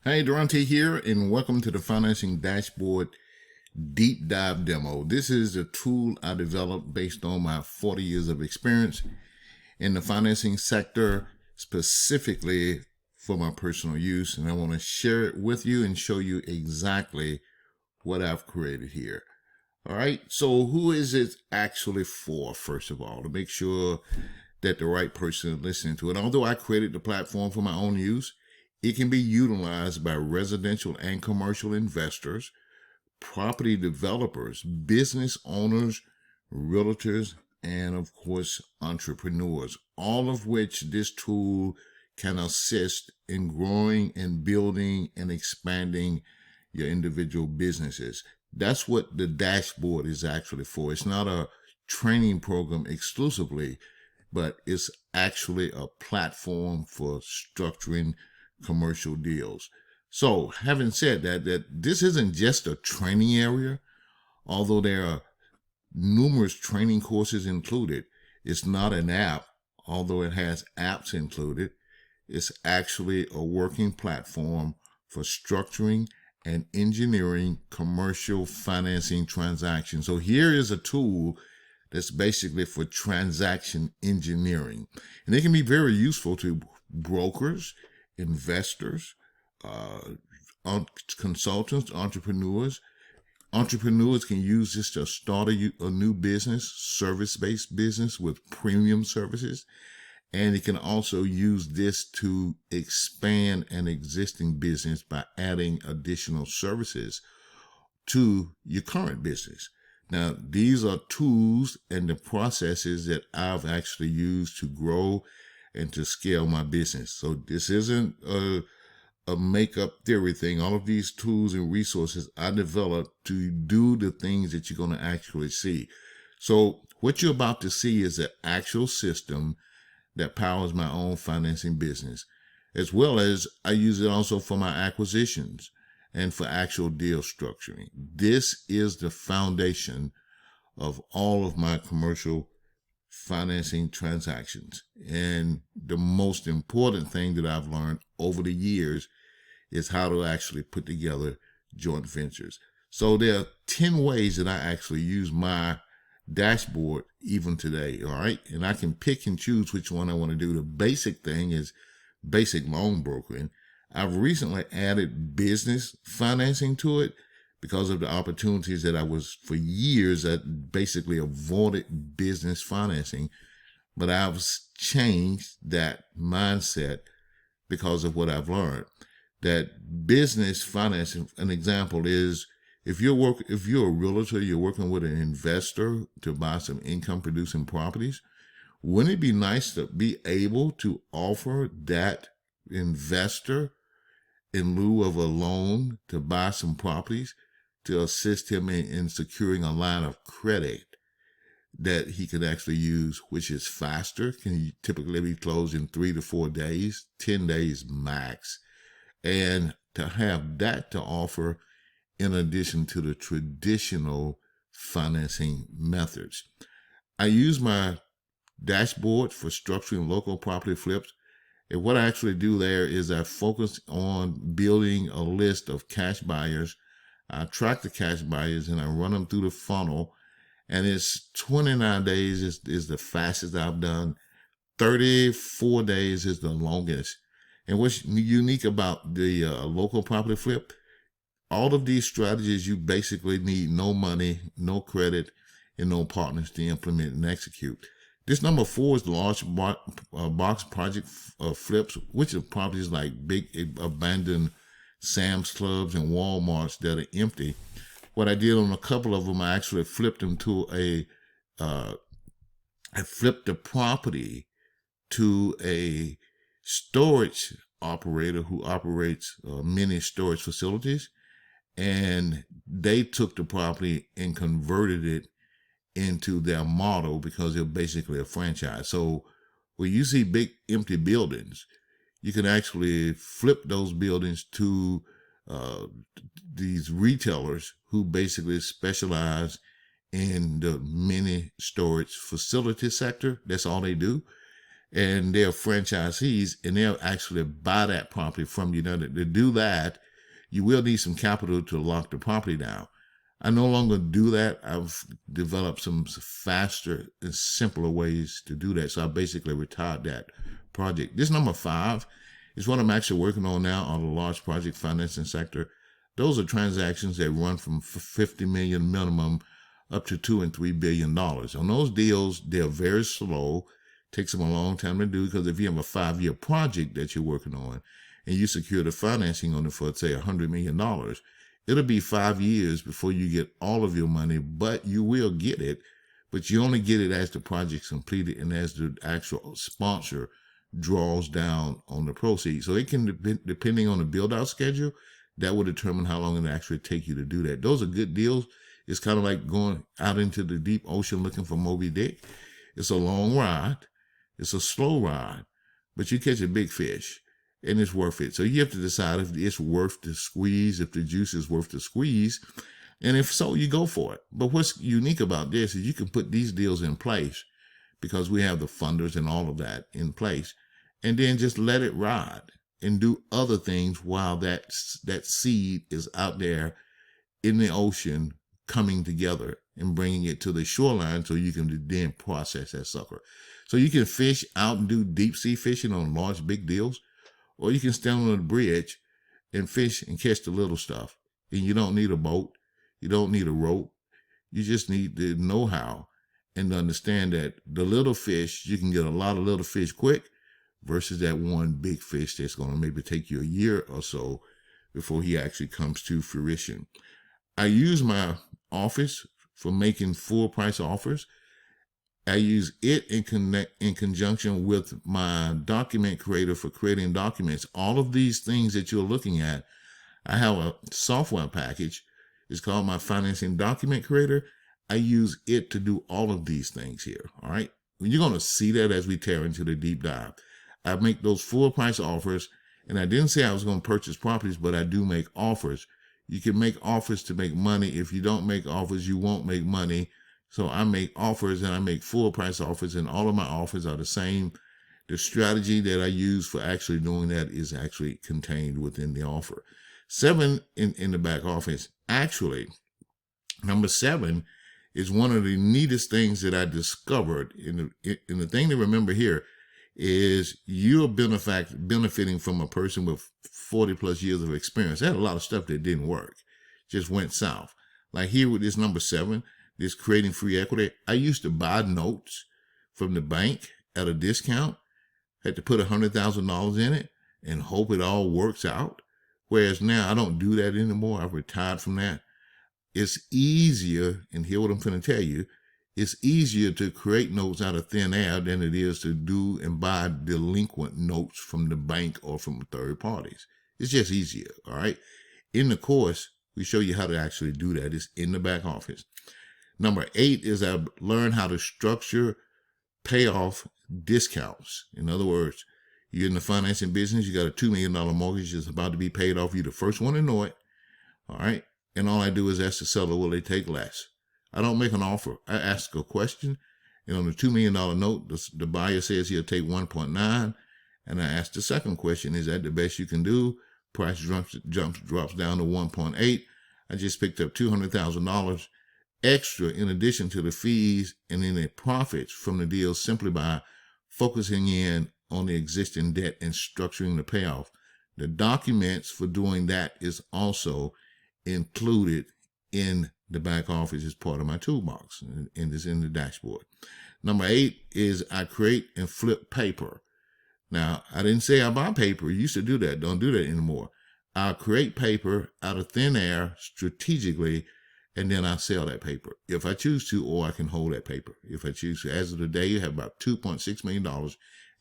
Hey, Durante here, and welcome to the Financing Dashboard Deep Dive Demo. This is a tool I developed based on my 40 years of experience in the financing sector, specifically for my personal use, and I want to share it with you and show you exactly what I've created here. All right, so who is it actually for, first of all, to make sure that the right person is listening to it? Although I created the platform for my own use, it can be utilized by residential and commercial investors, property developers, business owners, realtors, and of course, entrepreneurs, all of which this tool can assist in growing and building and expanding your individual businesses. That's what the dashboard is actually for. It's not a training program exclusively, but it's actually a platform for structuring commercial deals. So having said that this isn't just a training area, although there are numerous training courses included. It's not an app, although it has apps included. It's actually a working platform for structuring and engineering commercial financing transactions. So here is a tool that's basically for transaction engineering. And it can be very useful to brokers, investors, consultants, entrepreneurs. Entrepreneurs can use this to start a new business, service-based business with premium services. And it can also use this to expand an existing business by adding additional services to your current business. Now, these are tools and the processes that I've actually used to grow and to scale my business. So this isn't a make-up theory thing. All of these tools and resources I developed to do the things that you're going to actually see. So what you're about to see is an actual system that powers my own financing business, as well as I use it also for my acquisitions and for actual deal structuring. This is the foundation of all of my commercial financing transactions. And the most important thing that I've learned over the years is how to actually put together joint ventures. So there are 10 ways that I actually use my dashboard even today, all right? And I can pick and choose which one I want to do. The basic thing is basic loan brokering. I've recently added business financing to it because of the opportunities that for years, I basically avoided business financing. But I've changed that mindset because of what I've learned. That business financing, an example is, if you're a realtor, you're working with an investor to buy some income producing properties, wouldn't it be nice to be able to offer that investor in lieu of a loan to buy some properties to assist him in securing a line of credit that he could actually use, which is faster, can typically be closed in 3 to 4 days, 10 days max. And to have that to offer in addition to the traditional financing methods. I use my dashboard for structuring local property flips. And what I actually do there is I focus on building a list of cash buyers. I track the cash buyers and I run them through the funnel. And it's 29 days is the fastest I've done. 34 days is the longest. And what's unique about the local property flip, all of these strategies, you basically need no money, no credit, and no partners to implement and execute. This number 4 is the large box project flips, which are properties like big abandoned Sam's Clubs and Walmarts that are empty. What I did on a couple of them, I actually flipped them to I flipped the property to a storage operator who operates many storage facilities. And they took the property and converted it into their model because they're basically a franchise. So when you see big empty buildings, you can actually flip those buildings to these retailers who basically specialize in the mini storage facility sector. That's all they do. and they're franchisees, and they'll actually buy that property from you. Now, to do that, you will need some capital to lock the property down. I no longer do that. I've developed some faster and simpler ways to do that. So I basically retired that project. This number 5 is what I'm actually working on now on the large project financing sector. Those are transactions that run from 50 million minimum up to $2 and $3 billion. On those deals, they're very slow. Takes them a long time to do, because if you have a 5-year project that you're working on and you secure the financing on it for, say, $100 million, it'll be 5 years before you get all of your money, but you will get it. But you only get it as the project's completed and as the actual sponsor draws down on the proceeds. So it can, depending on the build-out schedule, that will determine how long it actually take you to do that. Those are good deals. It's kind of like going out into the deep ocean looking for Moby Dick. It's a long ride. It's a slow ride, but you catch a big fish, and it's worth it. So you have to decide if it's worth the squeeze, if the juice is worth the squeeze, and if so, you go for it. But what's unique about this is you can put these deals in place because we have the funders and all of that in place, and then just let it ride and do other things while that seed is out there in the ocean coming together and bringing it to the shoreline so you can then process that sucker. So you can fish out and do deep sea fishing on large, big deals, or you can stand on a bridge and fish and catch the little stuff. And you don't need a boat. You don't need a rope. You just need the know-how and to understand that the little fish, you can get a lot of little fish quick versus that one big fish that's going to maybe take you a year or so before he actually comes to fruition. I use my office for making full price offers. I use it in conjunction with my document creator for creating documents. All of these things that you're looking at, I have a software package. It's called my financing document creator. I use it to do all of these things here. All right. You're going to see that as we tear into the deep dive. I make those full price offers, and I didn't say I was going to purchase properties, but I do make offers. You can make offers to make money. If you don't make offers, you won't make money. So I make offers, and I make full price offers, and all of my offers are the same. The strategy that I use for actually doing that is actually contained within the offer. 7 in the back office. Actually, number 7 is one of the neatest things that I discovered. And the thing to remember here is you're benefiting from a person with 40 plus years of experience. They had a lot of stuff that didn't work, just went south. Like here with this number 7, this creating free equity. I used to buy notes from the bank at a discount, had to put $100,000 in it and hope it all works out. Whereas now I don't do that anymore. I've retired from that. It's easier, and hear what I'm going to tell you, it's easier to create notes out of thin air than it is to do and buy delinquent notes from the bank or from third parties. It's just easier, all right? In the course, we show you how to actually do that. It's in the back office. Number 8 is I learned how to structure payoff discounts. In other words, you're in the financing business, you got a $2 million mortgage that's about to be paid off. You're the first one to know it, all right? And all I do is ask the seller, will they take less? I don't make an offer. I ask a question, and on the $2 million note, the buyer says he'll take 1.9, and I ask the second question, is that the best you can do? Price drops down to 1.8. I just picked up $200,000 extra in addition to the fees and then the profits from the deal simply by focusing in on the existing debt and structuring the payoff. The documents for doing that is also included in the back office as part of my toolbox, and it's in the dashboard. Number 8 is I create and flip paper. Now, I didn't say I buy paper. You used to do that. Don't do that anymore. I'll create paper out of thin air strategically, and then I sell that paper if I choose to, or I can hold that paper if I choose to. As of today, you have about $2.6 million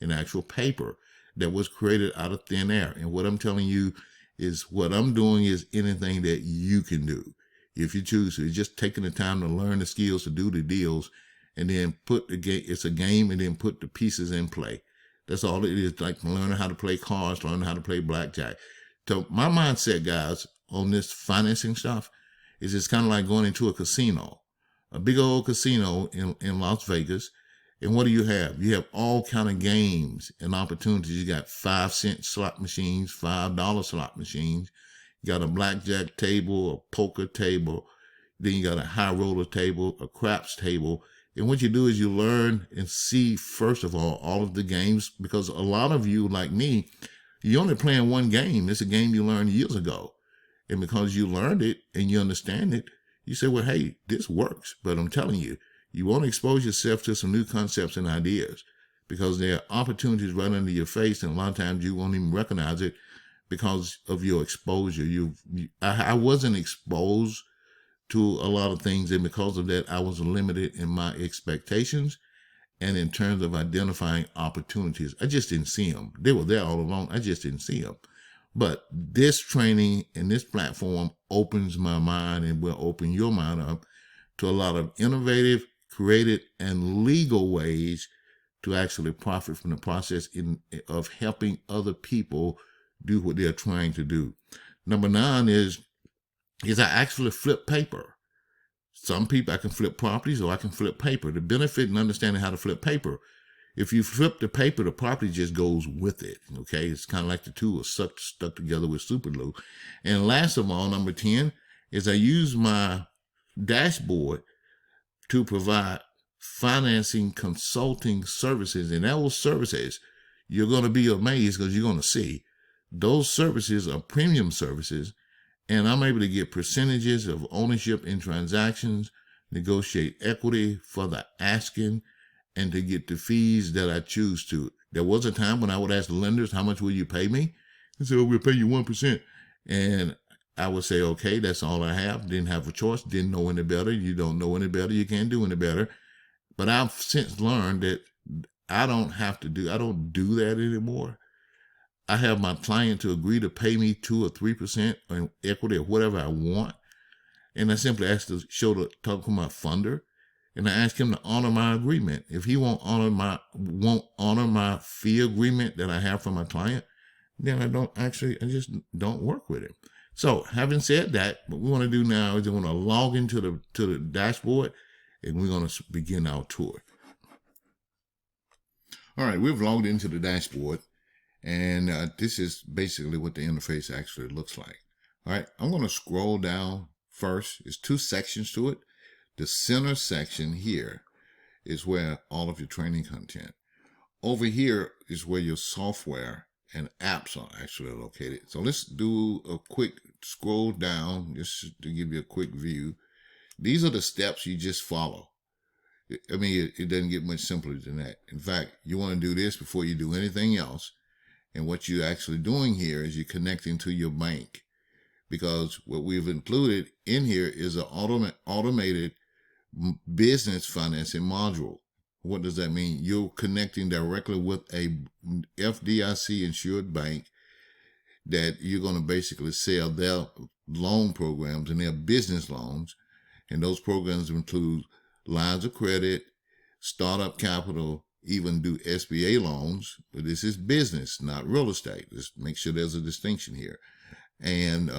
in actual paper that was created out of thin air. And what I'm telling you is what I'm doing is anything that you can do if you choose to. It's just taking the time to learn the skills to do the deals, and then put the game. It's a game, and then put the pieces in play. That's all it is. Like learning how to play cards, learning how to play blackjack. So my mindset, guys, on this financing stuff is it's kind of like going into a casino, a big old casino in Las Vegas, And what do you have? You have all kind of games and opportunities. You got 5-cent slot machines, $5 slot machines. You got a blackjack table, a poker table. Then you got a high roller table, a craps table. And what you do is you learn and see, first of all of the games, because a lot of you, like me, you're only playing one game. It's a game you learned years ago. And because you learned it and you understand it, you say, well, hey, this works. But I'm telling you, you want to expose yourself to some new concepts and ideas, because there are opportunities right under your face, and a lot of times you won't even recognize it because of your exposure. I wasn't exposed to a lot of things, and because of that, I was limited in my expectations and in terms of identifying opportunities. I just didn't see them. They were there all along. I just didn't see them. But this training and this platform opens my mind and will open your mind up to a lot of innovative, creative, and legal ways to actually profit from the process of helping other people do what they're trying to do. Number 9 is I actually flip paper. Some people, I can flip properties or I can flip paper. The benefit in understanding how to flip paper, if you flip the paper, the property just goes with it. Okay, it's kind of like the two are stuck together with super glue. And last of all, number 10 is I use my dashboard to provide financing consulting services. And those services, you're going to be amazed, because you're going to see those services are premium services. And I'm able to get percentages of ownership in transactions, negotiate equity for the asking, and to get the fees that I choose to. There was a time when I would ask the lenders, how much will you pay me? They said, oh, we'll pay you 1%. And I would say, okay, that's all I have. Didn't have a choice. Didn't know any better. You don't know any better. You can't do any better. But I've since learned that I don't do that anymore. I have my client to agree to pay me 2 or 3% on equity or whatever I want. And I simply ask to talk to my funder, and I ask him to honor my agreement. If he won't honor my fee agreement that I have for my client, then I just don't work with him. So having said that, what we want to do now is we want to log into the dashboard, and we're going to begin our tour. All right, we've logged into the dashboard, and this is basically what the interface actually looks like. All right, I'm going to scroll down first. There's 2 sections to it. The center section here is where all of your training content. Over here is where your software and apps are actually located. So let's do a quick scroll down just to give you a quick view. These are the steps you just follow. I mean, it doesn't get much simpler than that. In fact, you want to do this before you do anything else. And what you're actually doing here is you're connecting to your bank, because what we've included in here is an automated business financing module. What does that mean? You're connecting directly with a FDIC insured bank that you're going to basically sell their loan programs and their business loans. And those programs include lines of credit, startup capital, even do SBA loans. But this is business, not real estate. Let's make sure there's a distinction here. And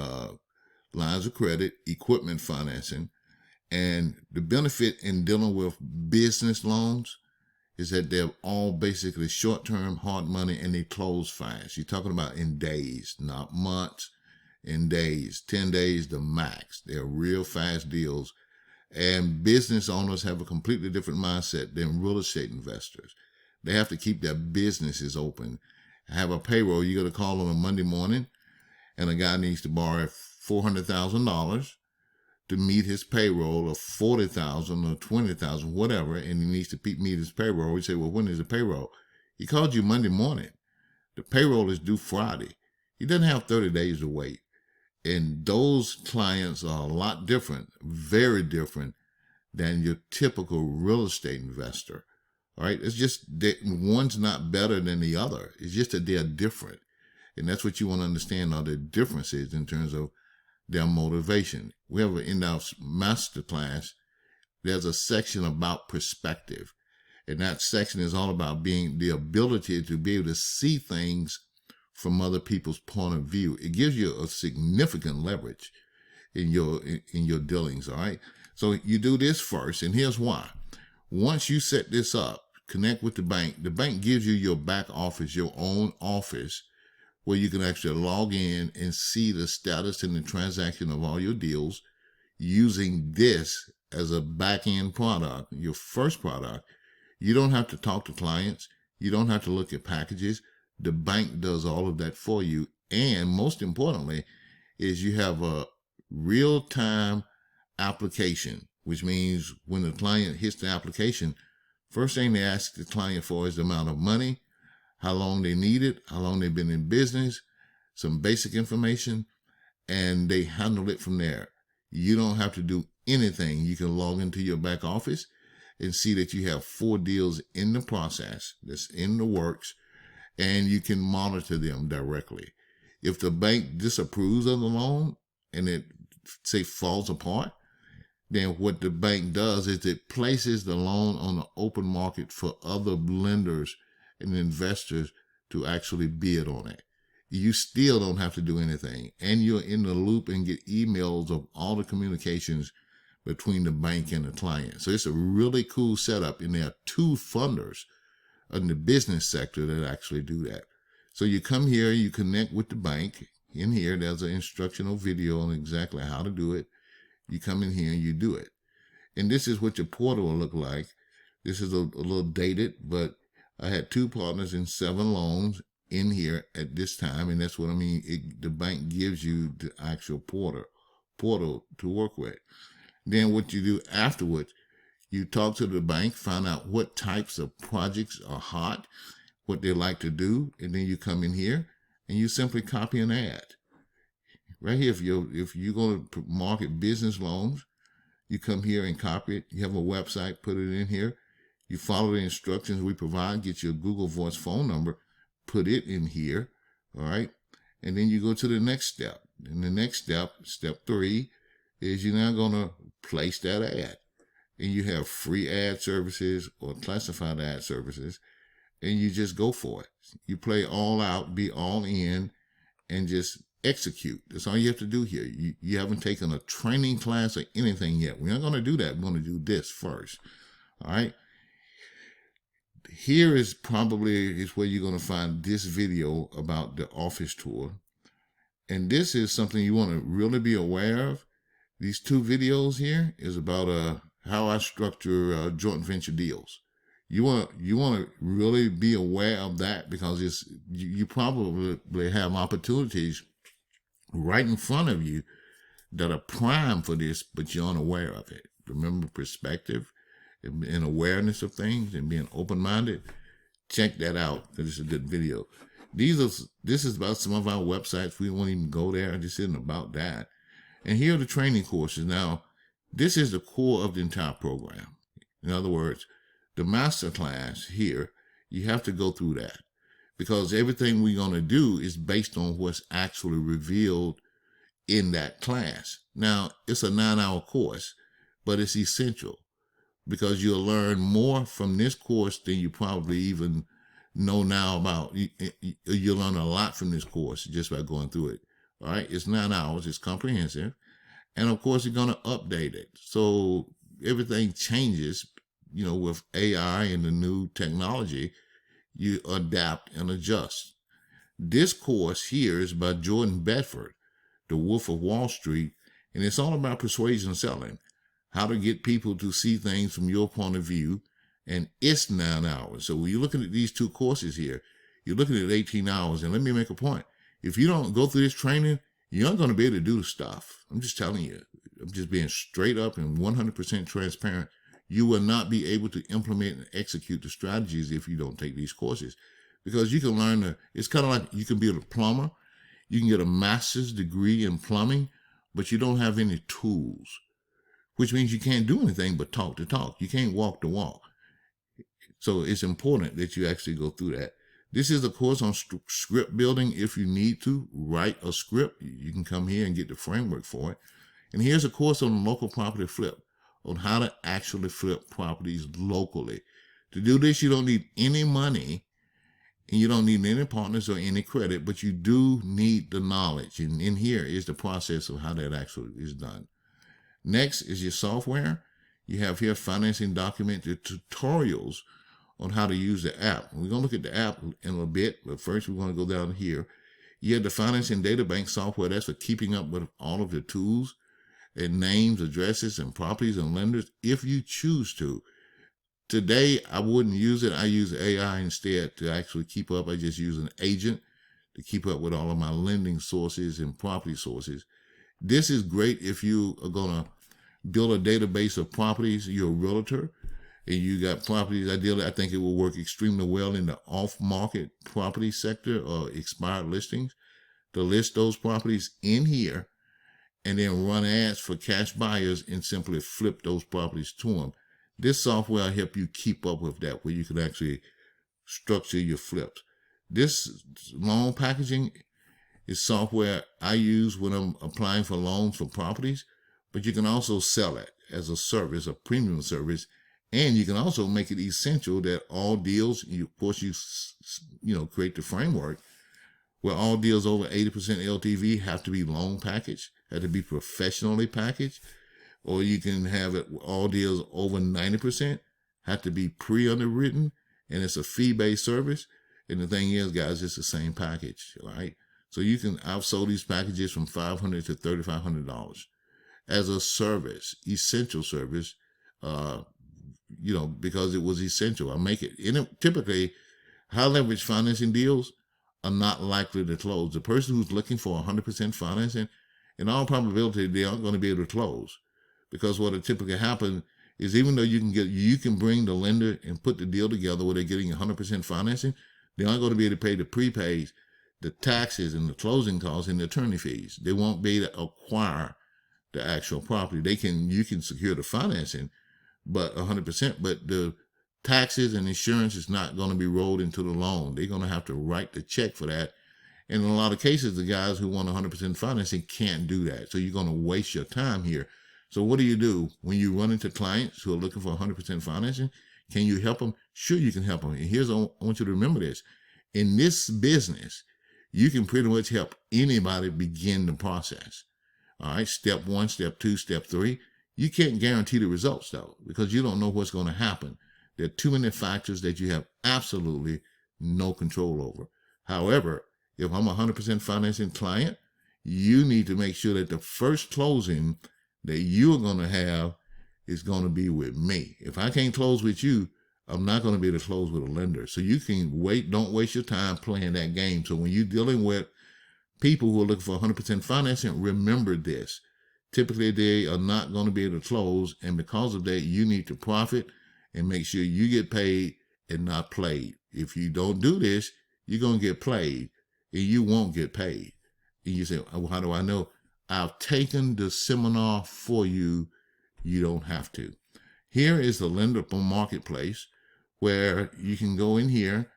lines of credit, equipment financing. And the benefit in dealing with business loans is that they're all basically short-term hard money, and they close fast. You're talking about in days, not months, in days, 10 days the max. They're real fast deals. And business owners have a completely different mindset than real estate investors. They have to keep their businesses open. Have a payroll. You got to call on a Monday morning, and a guy needs to borrow $400,000 to meet his payroll of $40,000 or $20,000, whatever, and he needs to meet his payroll. We say, well, when is the payroll? He called you Monday morning. The payroll is due Friday. He doesn't have 30 days to wait. And those clients are a lot different, very different than your typical real estate investor. All right. It's just that one's not better than the other. It's just that they're different. And that's what you want to understand, are the differences in terms of their motivation. We have in our masterclass, there's a section about perspective. And that section is all about being the ability to be able to see things from other people's point of view. It gives you a significant leverage in your dealings. All right. So you do this first, and here's why. Once you set this up, connect with the bank. The bank gives you your back office, your own office, where you can actually log in and see the status and the transaction of all your deals using this as a back-end product, your first product. You don't have to talk to clients. You don't have to look at packages. The bank does all of that for you. And most importantly is you have a real-time application, which means when the client hits the application, first thing they ask the client for is the amount of money, how long they need it, how long they've been in business, some basic information, and they handle it from there. You don't have to do anything. You can log into your back office and see that you have 4 deals in the process, that's in the works, and you can monitor them directly. If the bank disapproves of the loan and it, say, falls apart, then what the bank does is it places the loan on the open market for other lenders and investors to actually bid on it. You still don't have to do anything, and you're in the loop and get emails of all the communications between the bank and the client. So it's a really cool setup, and there are 2 funders in the business sector that actually do that. So you come here, you connect with the bank. In here, there's an instructional video on exactly how to do it. You come in here and you do it. And this is what your portal will look like. This is a little dated, but I had 2 partners in 7 loans in here at this time. And that's what I mean. The bank gives you the actual portal to work with. Then what you do afterwards, you talk to the bank, find out what types of projects are hot, what they like to do. And then you come in here and you simply copy an ad. Right here, if you're going to market business loans, you come here and copy it. You have a website, put it in here. You follow the instructions we provide, get your Google Voice phone number, put it in here, all right? And then you go to the next step. And the next step, step 3, is you're now going to place that ad. And you have free ad services or classified ad services, and you just go for it. You play all out, be all in, and just execute. That's all you have to do here. You haven't taken a training class or anything yet. We're not going to do that. We're going to do this first. All right. Here is where you're going to find this video about the office tour. And this is something you want to really be aware of. These 2 videos here is about how I structure joint venture deals. You want to really be aware of that, because you probably have opportunities right in front of you that are prime for this, but you're unaware of it. Remember perspective and awareness of things and being open-minded. Check that out. This is a good video. This is about some of our websites. We won't even go there. This isn't about that. And here are the training courses. Now, this is the core of the entire program. In other words, the master class here, you have to go through that, because everything we're going to do is based on what's actually revealed in that class. Now, it's a 9-hour course, but it's essential, because you'll learn more from this course than you probably even know now about. You'll learn a lot from this course just by going through it. All right, it's 9 hours, it's comprehensive, and of course you're going to update it. So everything changes, with AI and the new technology. You adapt and adjust. This course here is by Jordan Bedford, the Wolf of Wall Street, and it's all about persuasion selling, how to get people to see things from your point of view, and it's 9 hours. So when you're looking at these 2 courses here, you're looking at 18 hours, and let me make a point. If you don't go through this training, you're not going to be able to do the stuff. I'm just telling you. I'm just being straight up and 100% transparent. You will not be able to implement and execute the strategies if you don't take these courses, because you can learn it's kind of like you can be a plumber. You can get a master's degree in plumbing, but you don't have any tools, which means you can't do anything but talk the talk. You can't walk the walk. So it's important that you actually go through that. This is a course on script building. If you need to write a script, you can come here and get the framework for it. And here's a course on local property flip, on how to actually flip properties locally. To do this, you don't need any money, and you don't need any partners or any credit, but you do need the knowledge. And in here is the process of how that actually is done. Next is your software. You have here financing document tutorials on how to use the app. We're going to look at the app in a little bit, but first we're going to go down here. You have the financing data bank software. That's for keeping up with all of the tools and names, addresses, and properties and lenders if you choose to. Today, I wouldn't use it. I use AI instead to actually keep up. I just use an agent to keep up with all of my lending sources and property sources. This is great if you are going to build a database of properties. You're a realtor and you got properties. Ideally, I think it will work extremely well in the off-market property sector or expired listings to list those properties in here and then run ads for cash buyers and simply flip those properties to them. This software will help you keep up with that, where you can actually structure your flips. This loan packaging is software I use when I'm applying for loans for properties, but you can also sell it as a service, a premium service, and you can also make it essential that all deals, of course, you create the framework where all deals over 80% LTV have to be loan packaged, have to be professionally packaged, or you can have it all deals over 90% have to be pre-underwritten, and it's a fee-based service. And the thing is, guys, it's the same package, right? So I've sold these packages from $500 to $3,500 as a service, essential service, because it was essential. I make it. Typically, high leverage financing deals are not likely to close. The person who's looking for 100% financing, in all probability, they aren't going to be able to close, because what will typically happen is, even though you can bring the lender and put the deal together where they're getting 100% financing, they aren't going to be able to pay the prepays, the taxes, and the closing costs and the attorney fees. They won't be able to acquire the actual property. You can secure the financing, but 100%, but the taxes and insurance is not going to be rolled into the loan. They're going to have to write the check for that. And in a lot of cases, the guys who want 100% financing can't do that. So you're going to waste your time here. So what do you do when you run into clients who are looking for 100% financing? Can you help them? Sure, you can help them. And I want you to remember this. In this business, you can pretty much help anybody begin the process. All right, step 1, step 2, step 3. You can't guarantee the results, though, because you don't know what's going to happen. There are too many factors that you have absolutely no control over. However, if I'm a 100% financing client, you need to make sure that the first closing that you're going to have is going to be with me. If I can't close with you, I'm not going to be able to close with a lender. So you can wait. Don't waste your time playing that game. So when you're dealing with people who are looking for 100% financing, remember this. Typically, they are not going to be able to close. And because of that, you need to profit and make sure you get paid and not played. If you don't do this, you're going to get played and you won't get paid. And you say, well, how do I know? I've taken the seminar for you. You don't have to. Here is the lender marketplace where you can go in here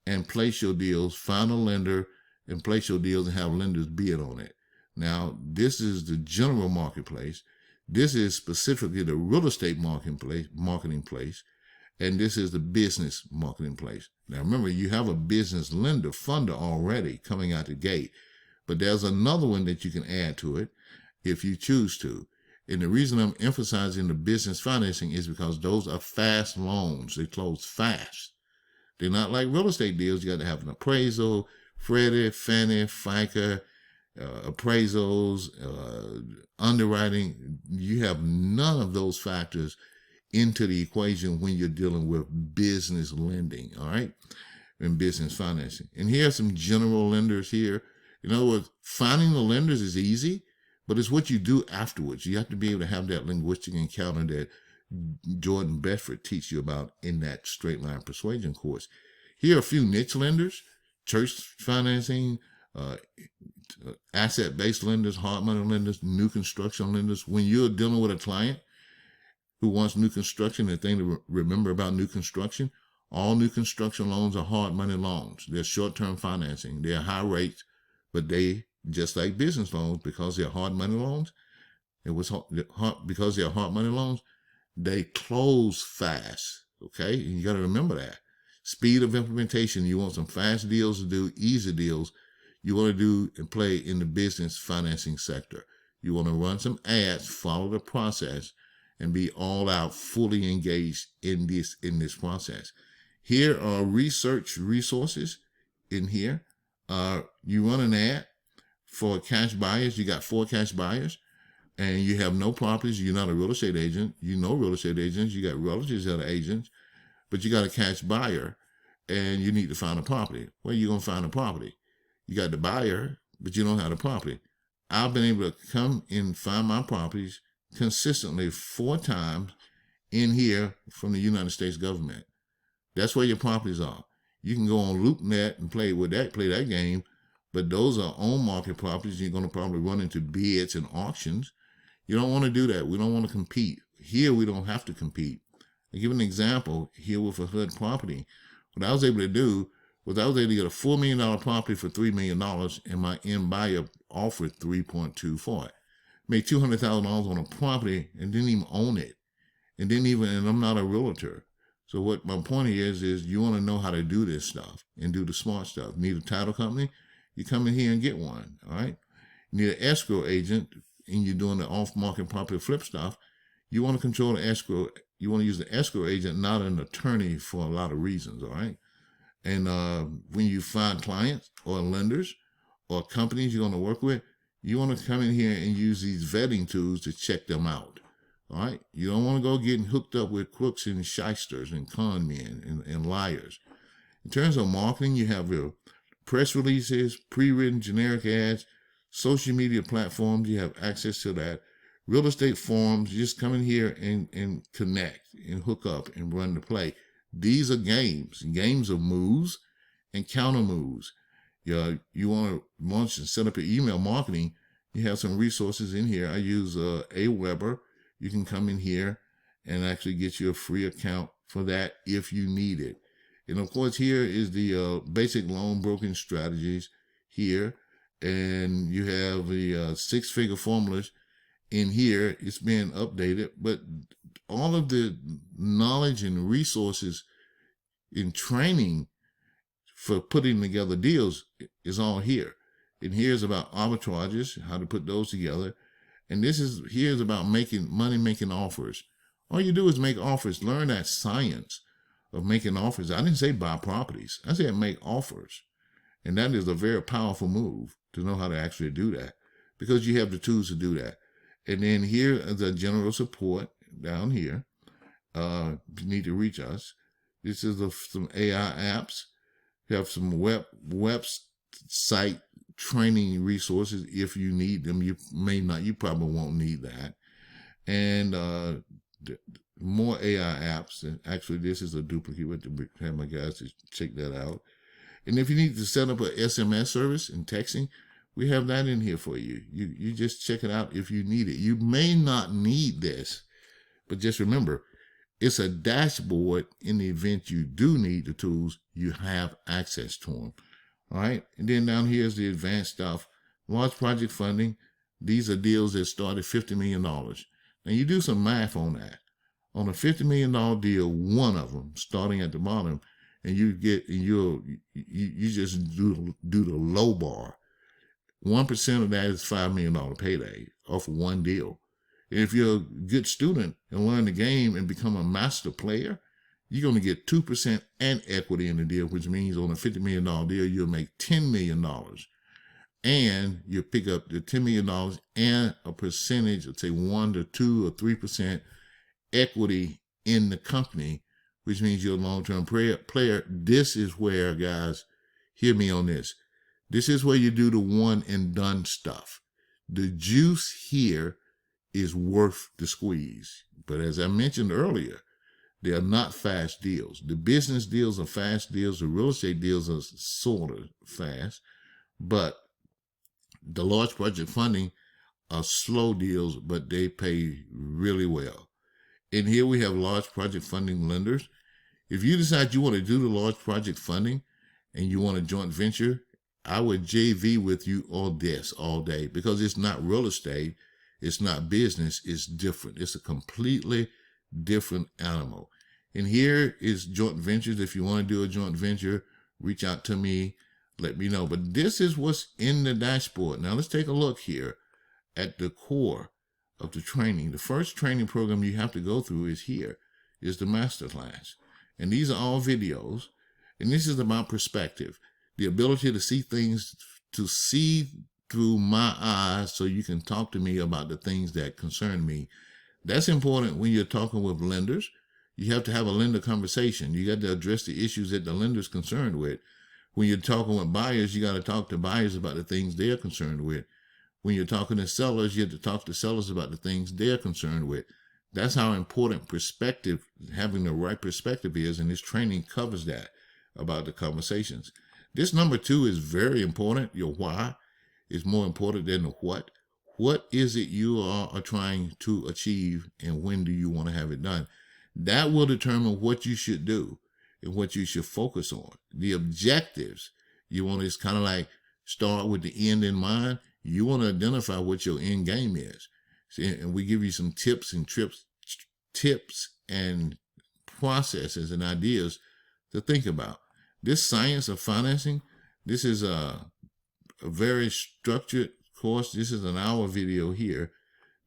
and place your deals, find a lender and place your deals and have lenders bid on it. Now, this is the general marketplace. This is specifically the real estate marketing place, and this is the business marketing place. Now, remember, you have a business lender funder already coming out the gate, but there's another one that you can add to it if you choose to. And the reason I'm emphasizing the business financing is because those are fast loans. They close fast. They're not like real estate deals. You got to have an appraisal, Freddie, Fannie, FICA, appraisals, underwriting. You have none of those factors into the equation when you're dealing with business lending, all right, and business financing. And here are some general lenders here. In other words, finding the lenders is easy, but it's what you do afterwards. You have to be able to have that linguistic encounter that Jordan Bedford teaches you about in that straight line persuasion course. Here are a few niche lenders: church financing, asset-based lenders, hard money lenders, new construction lenders. When you're dealing with a client who wants new construction, the thing to remember about new construction, all new construction loans are hard money loans. They're short-term financing. They're high rates, but they, just like business loans, because they're hard money loans, because they're hard money loans, they close fast, okay? And you got to remember that. Speed of implementation, you want some fast deals to do, easy deals. You want to do and play in the business financing sector. You want to run some ads, follow the process, and be all out, fully engaged in this process. Here are research resources in here. You run an ad for cash buyers. You got 4 cash buyers and you have no properties. You're not a real estate agent. You know real estate agents. You got relatives that are agents, but you got a cash buyer and you need to find a property. Where are you going to find a property? You got the buyer, but you don't have the property. I've been able to come and find my properties consistently 4 times in here from the United States government. That's where your properties are. You can go on LoopNet and play that game, but those are on-market properties. You're going to probably run into bids and auctions. You don't want to do that. We don't want to compete. Here, we don't have to compete. I'll give an example here with a HUD property. What I was able to do was I was able to get a $4 million property for $3 million, and my end buyer offered $3.2 for it. Made $200,000 on a property and didn't even own it. And I'm not a realtor. So what my point is you want to know how to do this stuff and do the smart stuff. Need a title company? You come in here and get one, all right? You need an escrow agent, and you're doing the off-market property flip stuff. You want to control the escrow. You want to use the escrow agent, not an attorney, for a lot of reasons, all right? And when you find clients or lenders or companies you're going to work with, you want to come in here and use these vetting tools to check them out. All right. You don't want to go getting hooked up with crooks and shysters and con men and liars. In terms of marketing, you have your press releases, pre-written generic ads, social media platforms. You have access to that. Real estate forums. You just come in here and connect and hook up and run the play. These are games of moves and counter moves. You want to launch and set up your email marketing. You have some resources in here. I use Aweber. You can come in here and actually get you a free account for that if you need it. And of course, here is the basic loan broking strategies here. And you have the 6-figure formulas in here. It's being updated, but all of the knowledge and resources in training for putting together deals is all here. And here's about arbitrages, how to put those together. And here's about making offers. All you do is make offers. Learn that science of making offers. I didn't say buy properties. I said make offers. And that is a very powerful move to know how to actually do that, because you have the tools to do that. And then here is the general support down here. If you need to reach us. This is some AI apps. You have some website training resources if you need them. You may not. You probably won't need that. And more AI apps. And actually, this is a duplicate. With the have my guys to check that out. And if you need to set up an SMS service and texting, we have that in here for you. You just check it out if you need it. You may not need this, but just remember, it's a dashboard. In the event you do need the tools, you have access to them. All right. And then down here is the advanced stuff. Large project funding. These are deals that start at $50 million. Now you do some math on that. On a $50 million deal, one of them starting at the bottom, and you just do the low bar. 1% of that is $5 million payday off of one deal. If you're a good student and learn the game and become a master player, you're going to get 2% and equity in the deal, which means on a $50 million deal, you'll make $10 million. And you'll pick up the $10 million and a percentage of, say, 1 to 2 or 3% equity in the company, which means you're a long-term player. This is where, guys, hear me on this. This is where you do the one and done stuff. The juice here is worth the squeeze. But as I mentioned earlier, they are not fast deals. The business deals are fast deals. The real estate deals are sort of fast. But the large project funding are slow deals, but they pay really well. And here we have large project funding lenders. If you decide you want to do the large project funding and you want a joint venture, I would JV with you on this all day, because it's not real estate. It's not business. It's different. It's a completely different animal. And here is joint ventures. If you want to do a joint venture, reach out to me. Let me know. But this is what's in the dashboard. Now let's take a look here at the core of the training. The first training program you have to go through is here, is the masterclass. And these are all videos. And this is about perspective, the ability to see things, to see through my eyes so you can talk to me about the things that concern me. That's important when you're talking with lenders. You have to have a lender conversation. You got to address the issues that the lender's concerned with. When you're talking with buyers, you got to talk to buyers about the things they're concerned with. When you're talking to sellers, you have to talk to sellers about the things they're concerned with. That's how important perspective, having the right perspective is, and this training covers that about the conversations. This number 2 is very important. Your why is more important than the what. What is it you are trying to achieve, and when do you want to have it done? That will determine what you should do and what you should focus on. The objectives, you want to, it's kind of like start with the end in mind. You want to identify what your end game is. And we give you some tips and processes and ideas to think about. This science of financing, this is a very structured course. This is an hour video here.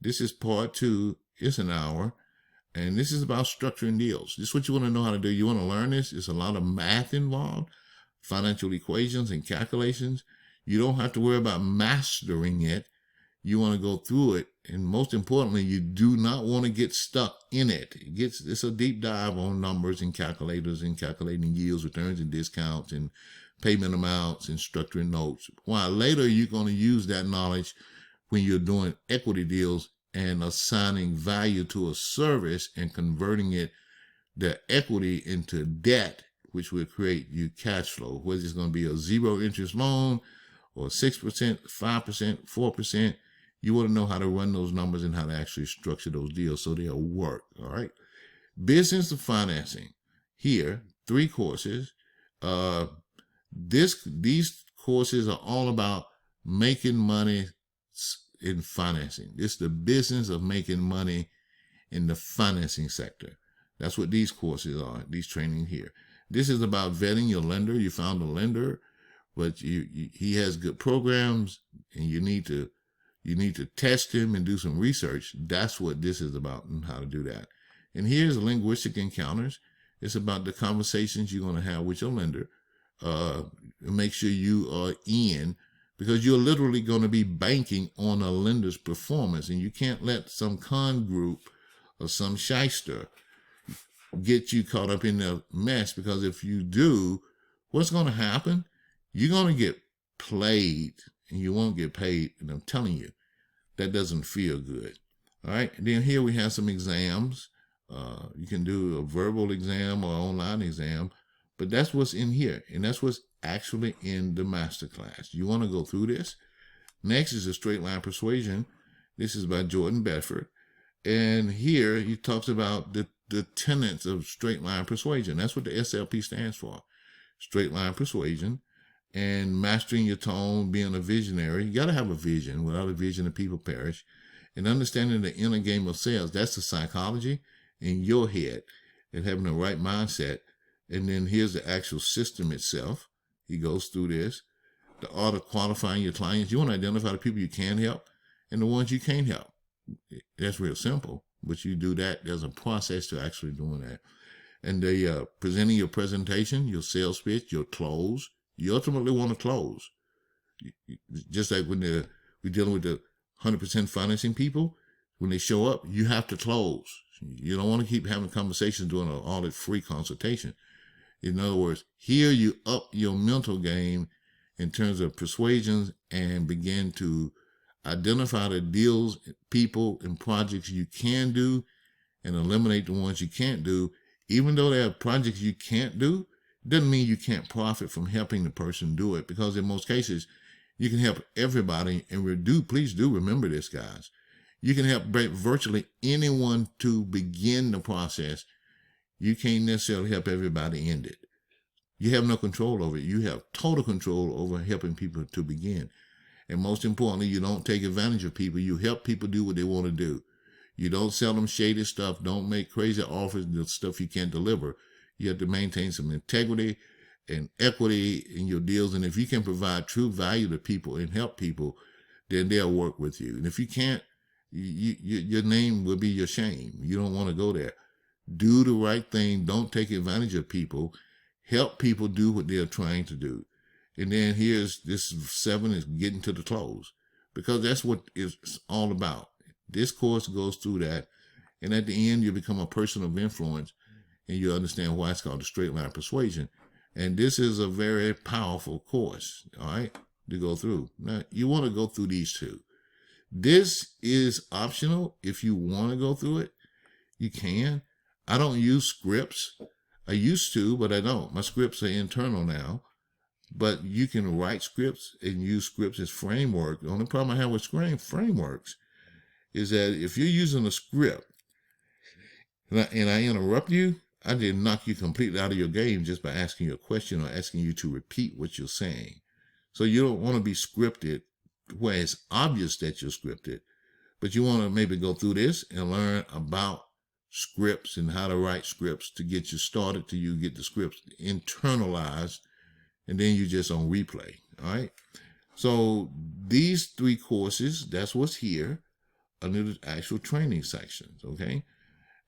This is part 2. It's an hour. And this is about structuring deals. This is what you want to know how to do. You want to learn this. There's a lot of math involved, financial equations and calculations. You don't have to worry about mastering it. You want to go through it. And most importantly, you do not want to get stuck in it. It's a deep dive on numbers and calculators and calculating yields, returns, and discounts and payment amounts and structuring notes. While later you're going to use that knowledge when you're doing equity deals and assigning value to a service and converting it, the equity, into debt, which will create you cash flow, whether it's going to be a 0 interest loan or 6%, 5%, 4%. You want to know how to run those numbers and how to actually structure those deals so they'll work. All right. Business of financing. Here, 3 courses. These courses are all about making money in financing. It's the business of making money in the financing sector. That's what these courses are, these training here. This is about vetting your lender. You found a lender, but he has good programs, and you need to test him and do some research. That's what this is about, and how to do that. And here's linguistic encounters. It's about the conversations you're going to have with your lender. Make sure you are in, because you're literally going to be banking on a lender's performance, and you can't let some con group or some shyster get you caught up in the mess, because if you do, what's going to happen? You're going to get played and you won't get paid. And I'm telling you, that doesn't feel good. All right. And then here we have some exams. You can do a verbal exam or online exam, but that's what's in here. And that's what's actually in the masterclass. You want to go through this. Next is a straight line persuasion. This is by Jordan Bedford. And here he talks about the tenets of straight line persuasion. That's what the SLP stands for. Straight line persuasion. And mastering your tone, being a visionary. You got to have a vision. Without a vision, the people perish. And understanding the inner game of sales. That's the psychology in your head, and having the right mindset. And then here's the actual system itself. He goes through this. The art of qualifying your clients. You want to identify the people you can help and the ones you can't help. That's real simple, but you do that. There's a process to actually doing that. And presenting your presentation, your sales pitch, your close. You ultimately want to close. Just like when we're dealing with the 100% financing people, when they show up, you have to close. You don't want to keep having conversations doing all that free consultation. In other words, here you up your mental game in terms of persuasions and begin to identify the deals, people, and projects you can do and eliminate the ones you can't do. Even though there are projects you can't do, it doesn't mean you can't profit from helping the person do it, because in most cases, you can help everybody. And please do remember this, guys. You can help virtually anyone to begin the process. You can't necessarily help everybody end it. You have no control over it. You have total control over helping people to begin. And most importantly, you don't take advantage of people. You help people do what they want to do. You don't sell them shady stuff. Don't make crazy offers and stuff you can't deliver. You have to maintain some integrity and equity in your deals. And if you can provide true value to people and help people, then they'll work with you. And if you can't, your name will be your shame. You don't want to go there. Do the right thing. Don't take advantage of people. Help people do what they're trying to do. And then here's this 7 is getting to the close, because that's what it's all about. This course goes through that. And at the end, you become a person of influence, and you understand why it's called the straight line persuasion. And this is a very powerful course, all right, to go through. Now, you want to go through these 2. This is optional. If you want to go through it, you can. I don't use scripts. I used to, but I don't. My scripts are internal now. But you can write scripts and use scripts as framework. The only problem I have with frameworks is that if you're using a script and I interrupt you, I did knock you completely out of your game just by asking you a question or asking you to repeat what you're saying. So you don't want to be scripted where it's obvious that you're scripted, but you want to maybe go through this and learn about scripts and how to write scripts to get you started till you get the scripts internalized, and then you just on replay. All right. So these 3 courses, that's what's here under the actual training sections. Okay.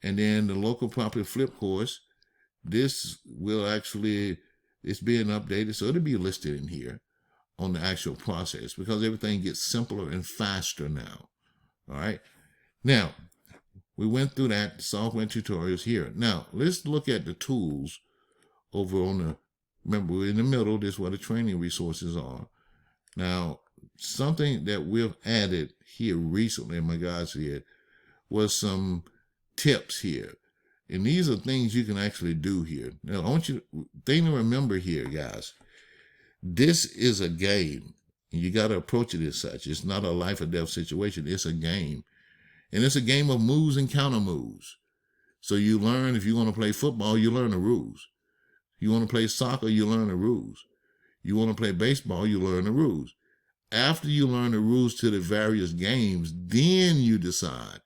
And then the local property flip course, this will actually, it's being updated. So it'll be listed in here on the actual process, because everything gets simpler and faster now. All right. Now, we went through that software tutorials here. Now, let's look at the tools over on the, remember, we're in the middle. This is where the training resources are. Now, something that we've added here recently, my guys here, was some tips here. And these are things you can actually do here. Now, I want you, thing to remember here, guys, this is a game. And you got to approach it as such. It's not a life or death situation. It's a game. And it's a game of moves and counter moves. So you learn, if you want to play football, you learn the rules. You want to play soccer, you learn the rules. You want to play baseball, you learn the rules. After you learn the rules to the various games, then you decide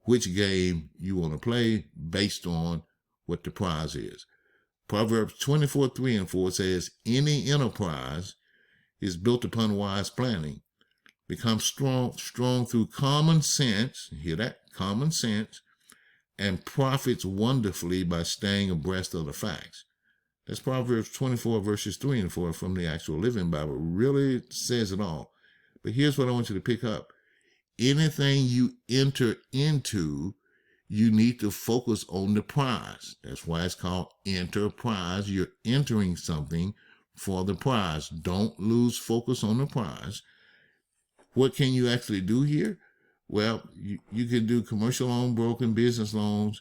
which game you want to play based on what the prize is. Proverbs 24:3-4 says, any enterprise is built upon wise planning. Become strong through common sense, hear that, common sense, and profits wonderfully by staying abreast of the facts. That's Proverbs 24:3-4 from the actual Living Bible. Really says it all. But here's what I want you to pick up. Anything you enter into, you need to focus on the prize. That's why it's called enterprise. You're entering something for the prize. Don't lose focus on the prize. What can you actually do here? Well, you can do commercial loan, broken business loans,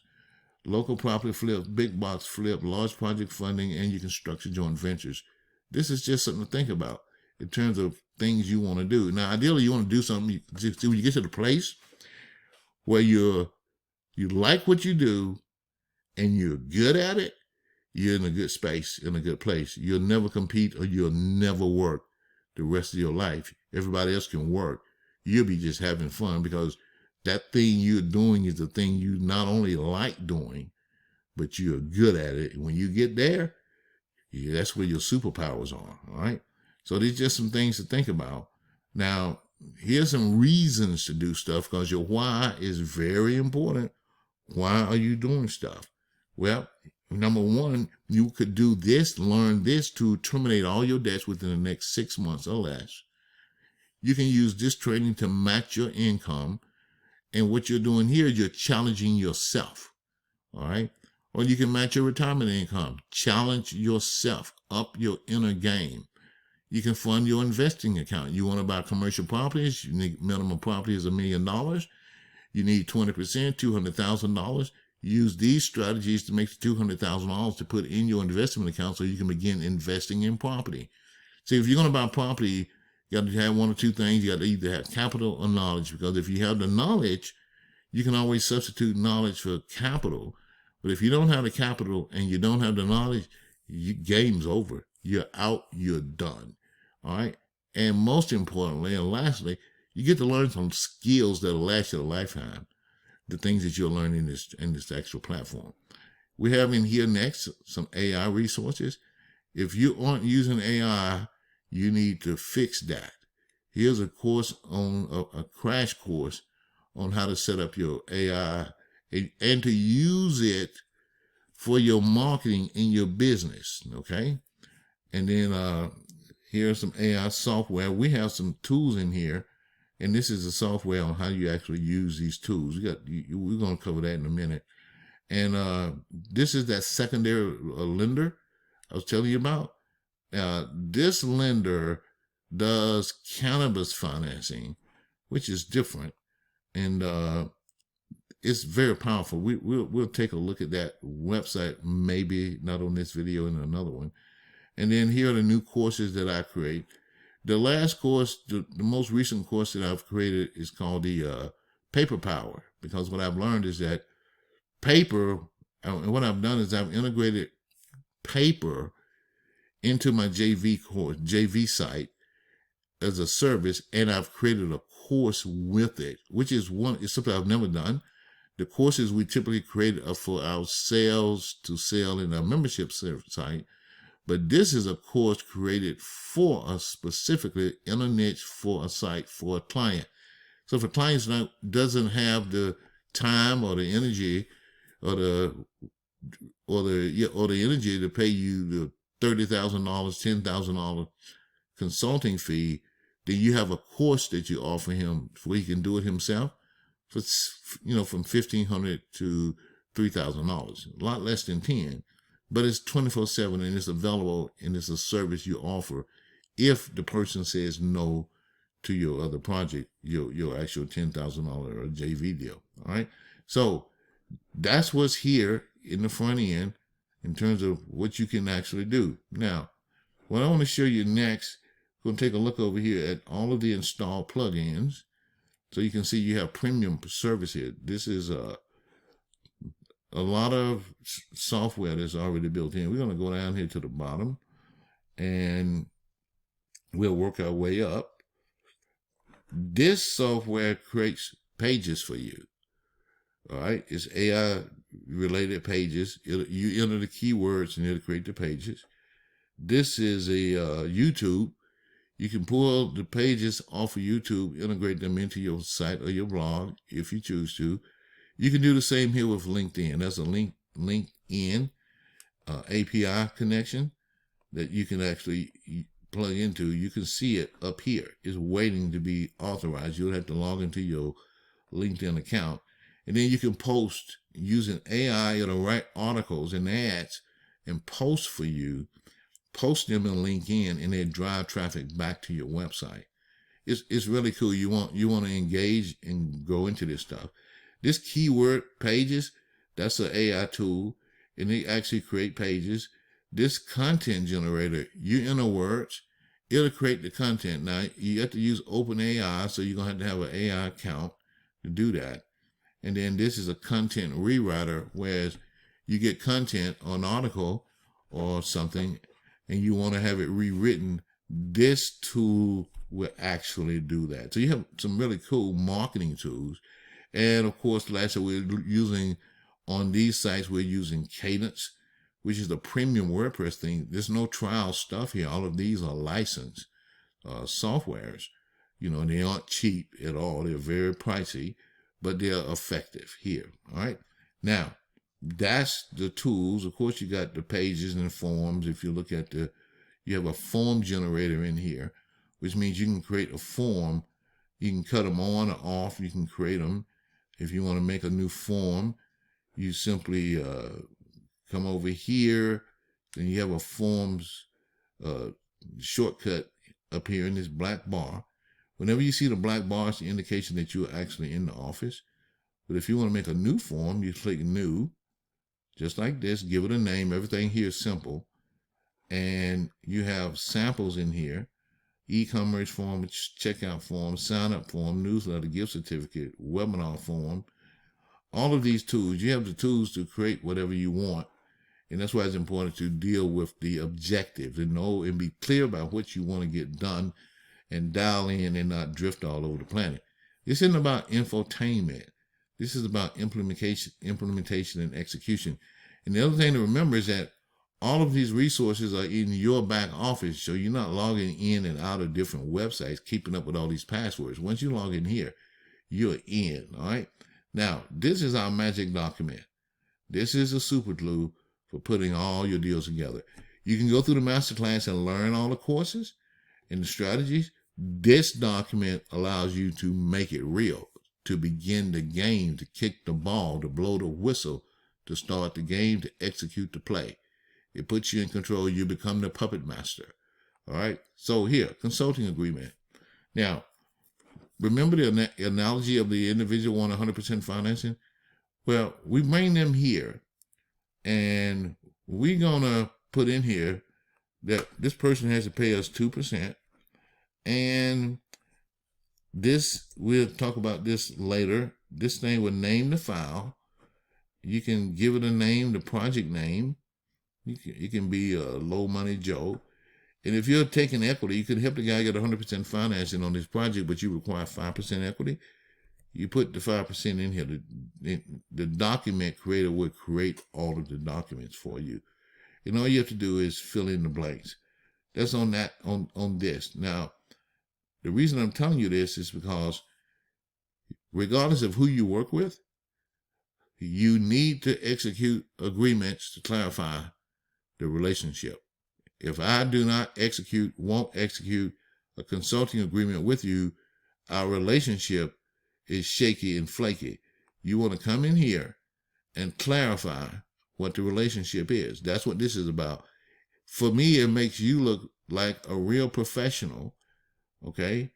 local property flip, big box flip, large project funding, and you can structure joint ventures. This is just something to think about in terms of things you want to do. Now, ideally, you want to do something, when you get to the place where you like what you do and you're good at it, you're in a good space, in a good place. You'll never compete or you'll never work the rest of your life. Everybody else can work. You'll be just having fun because that thing you're doing is the thing you not only like doing, but you're good at it. And when you get there, that's where your superpowers are. All right. So these are just some things to think about. Now, here's some reasons to do stuff, because your why is very important. Why are you doing stuff? Well, number one, you could do this, learn this to terminate all your debts within the next 6 months or less. You can use this training to match your income. And what you're doing here is you're challenging yourself. All right. Or you can match your retirement income. Challenge yourself, up your inner game. You can fund your investing account. You want to buy commercial properties. You need minimum property is $1 million. You need 20%, $200,000. Use these strategies to make the $200,000 to put in your investment account so you can begin investing in property. See, if you're going to buy property, you got to have one or two things. You got to either have capital or knowledge, because if you have the knowledge, you can always substitute knowledge for capital. But if you don't have the capital and you don't have the knowledge, game's over. You're out, you're done. All right. And most importantly, and lastly, you get to learn some skills that'll last you a lifetime. The things that you're learning in this actual platform. We have in here next some AI resources. If you aren't using AI, you need to fix that. Here's a course on a crash course on how to set up your AI and to use it for your marketing in your business. Okay. And then here's some AI software. We have some tools in here, and this is the software on how you actually use these tools. We're going to cover that in a minute. And this is that secondary lender I was telling you about. This lender does cannabis financing, which is different, and it's very powerful. We'll take a look at that website, maybe not on this video, in another one. And then here are the new courses that I create. The last course, the most recent course that I've created is called the Paper Power, because what I've learned is that paper, and what I've done is I've integrated paper into my JV site as a service, and I've created a course with it, which is something I've never done. The courses we typically create are for our sales to sell in our membership site, but this is a course created for us specifically in a niche for a site for a client. So if a client doesn't have the time or the energy or the energy to pay you the $30,000, $10,000 consulting fee, then you have a course that you offer him where he can do it himself for, from $1,500 to $3,000, a lot less than 10, but it's 24/7 and it's available, and it's a service you offer if the person says no to your other project, your actual $10,000 or JV deal. All right. So that's what's here in the front end in terms of what you can actually do. Now, what I want to show you next, we're going to take a look over here at all of the installed plugins. So you can see you have premium service here. This is a lot of software that's already built in. We're going to go down here to the bottom, and we'll work our way up. This software creates pages for you. All right, it's AI related pages. You enter the keywords and it'll create the pages. This is a YouTube. You can pull the pages off of YouTube, integrate them into your site or your blog if you choose to. You can do the same here with LinkedIn. That's a LinkedIn API connection that you can actually plug into. You can see it up here. It's waiting to be authorized. You'll have to log into your LinkedIn account. And then you can post using AI. It'll write articles and ads and post for you. Post them in LinkedIn, and they drive traffic back to your website. It's really cool. You want to engage and go into this stuff. This keyword pages, that's an AI tool, and they actually create pages. This content generator, you enter words, it'll create the content. Now you have to use OpenAI, so you're gonna have an AI account to do that. And then this is a content rewriter, whereas you get content or an article or something, and you want to have it rewritten. This tool will actually do that. So you have some really cool marketing tools. And of course, lastly, we're using on these sites, we're using Cadence, which is the premium WordPress thing. There's no trial stuff here. All of these are licensed softwares. And they aren't cheap at all. They're very pricey, but they're effective here. All right. Now, that's the tools. Of course, you got the pages and forms. If you look at you have a form generator in here, which means you can create a form. You can cut them on or off. You can create them. If you want to make a new form, you simply come over here. Then you have a forms shortcut up here in this black bar. Whenever you see the black bar, it's the indication that you're actually in the office. But if you want to make a new form, you click new. Just like this, give it a name. Everything here is simple. And you have samples in here. E-commerce form, checkout form, sign-up form, newsletter, gift certificate, webinar form. All of these tools, you have the tools to create whatever you want. And that's why it's important to deal with the objective and know and be clear about what you want to get done and dial in and not drift all over the planet. This isn't about infotainment. This is about implementation and execution. And the other thing to remember is that all of these resources are in your back office, so you're not logging in and out of different websites, keeping up with all these passwords. Once you log in here, you're in, all right? Now, this is our magic document. This is a super glue for putting all your deals together. You can go through the masterclass and learn all the courses and the strategies. This document allows you to make it real, to begin the game, to kick the ball, to blow the whistle, to start the game, to execute the play. It puts you in control. You become the puppet master. All right. So here, consulting agreement. Now, remember the analogy of the individual want 100% financing? Well, we bring them here, and we're going to put in here that this person has to pay us 2%. And this, we'll talk about this later. This thing will name the file. You can give it a name, the project name. You can be a low money Joe. And if you're taking equity, you can help the guy get 100% financing on this project, but you require 5% equity. You put the 5% in here. The document creator will create all of the documents for you. And all you have to do is fill in the blanks. That's on that, on this. Now, the reason I'm telling you this is because regardless of who you work with, you need to execute agreements to clarify the relationship. If I do not execute, won't execute a consulting agreement with you, our relationship is shaky and flaky. You want to come in here and clarify what the relationship is. That's what this is about. For me, it makes you look like a real professional, okay?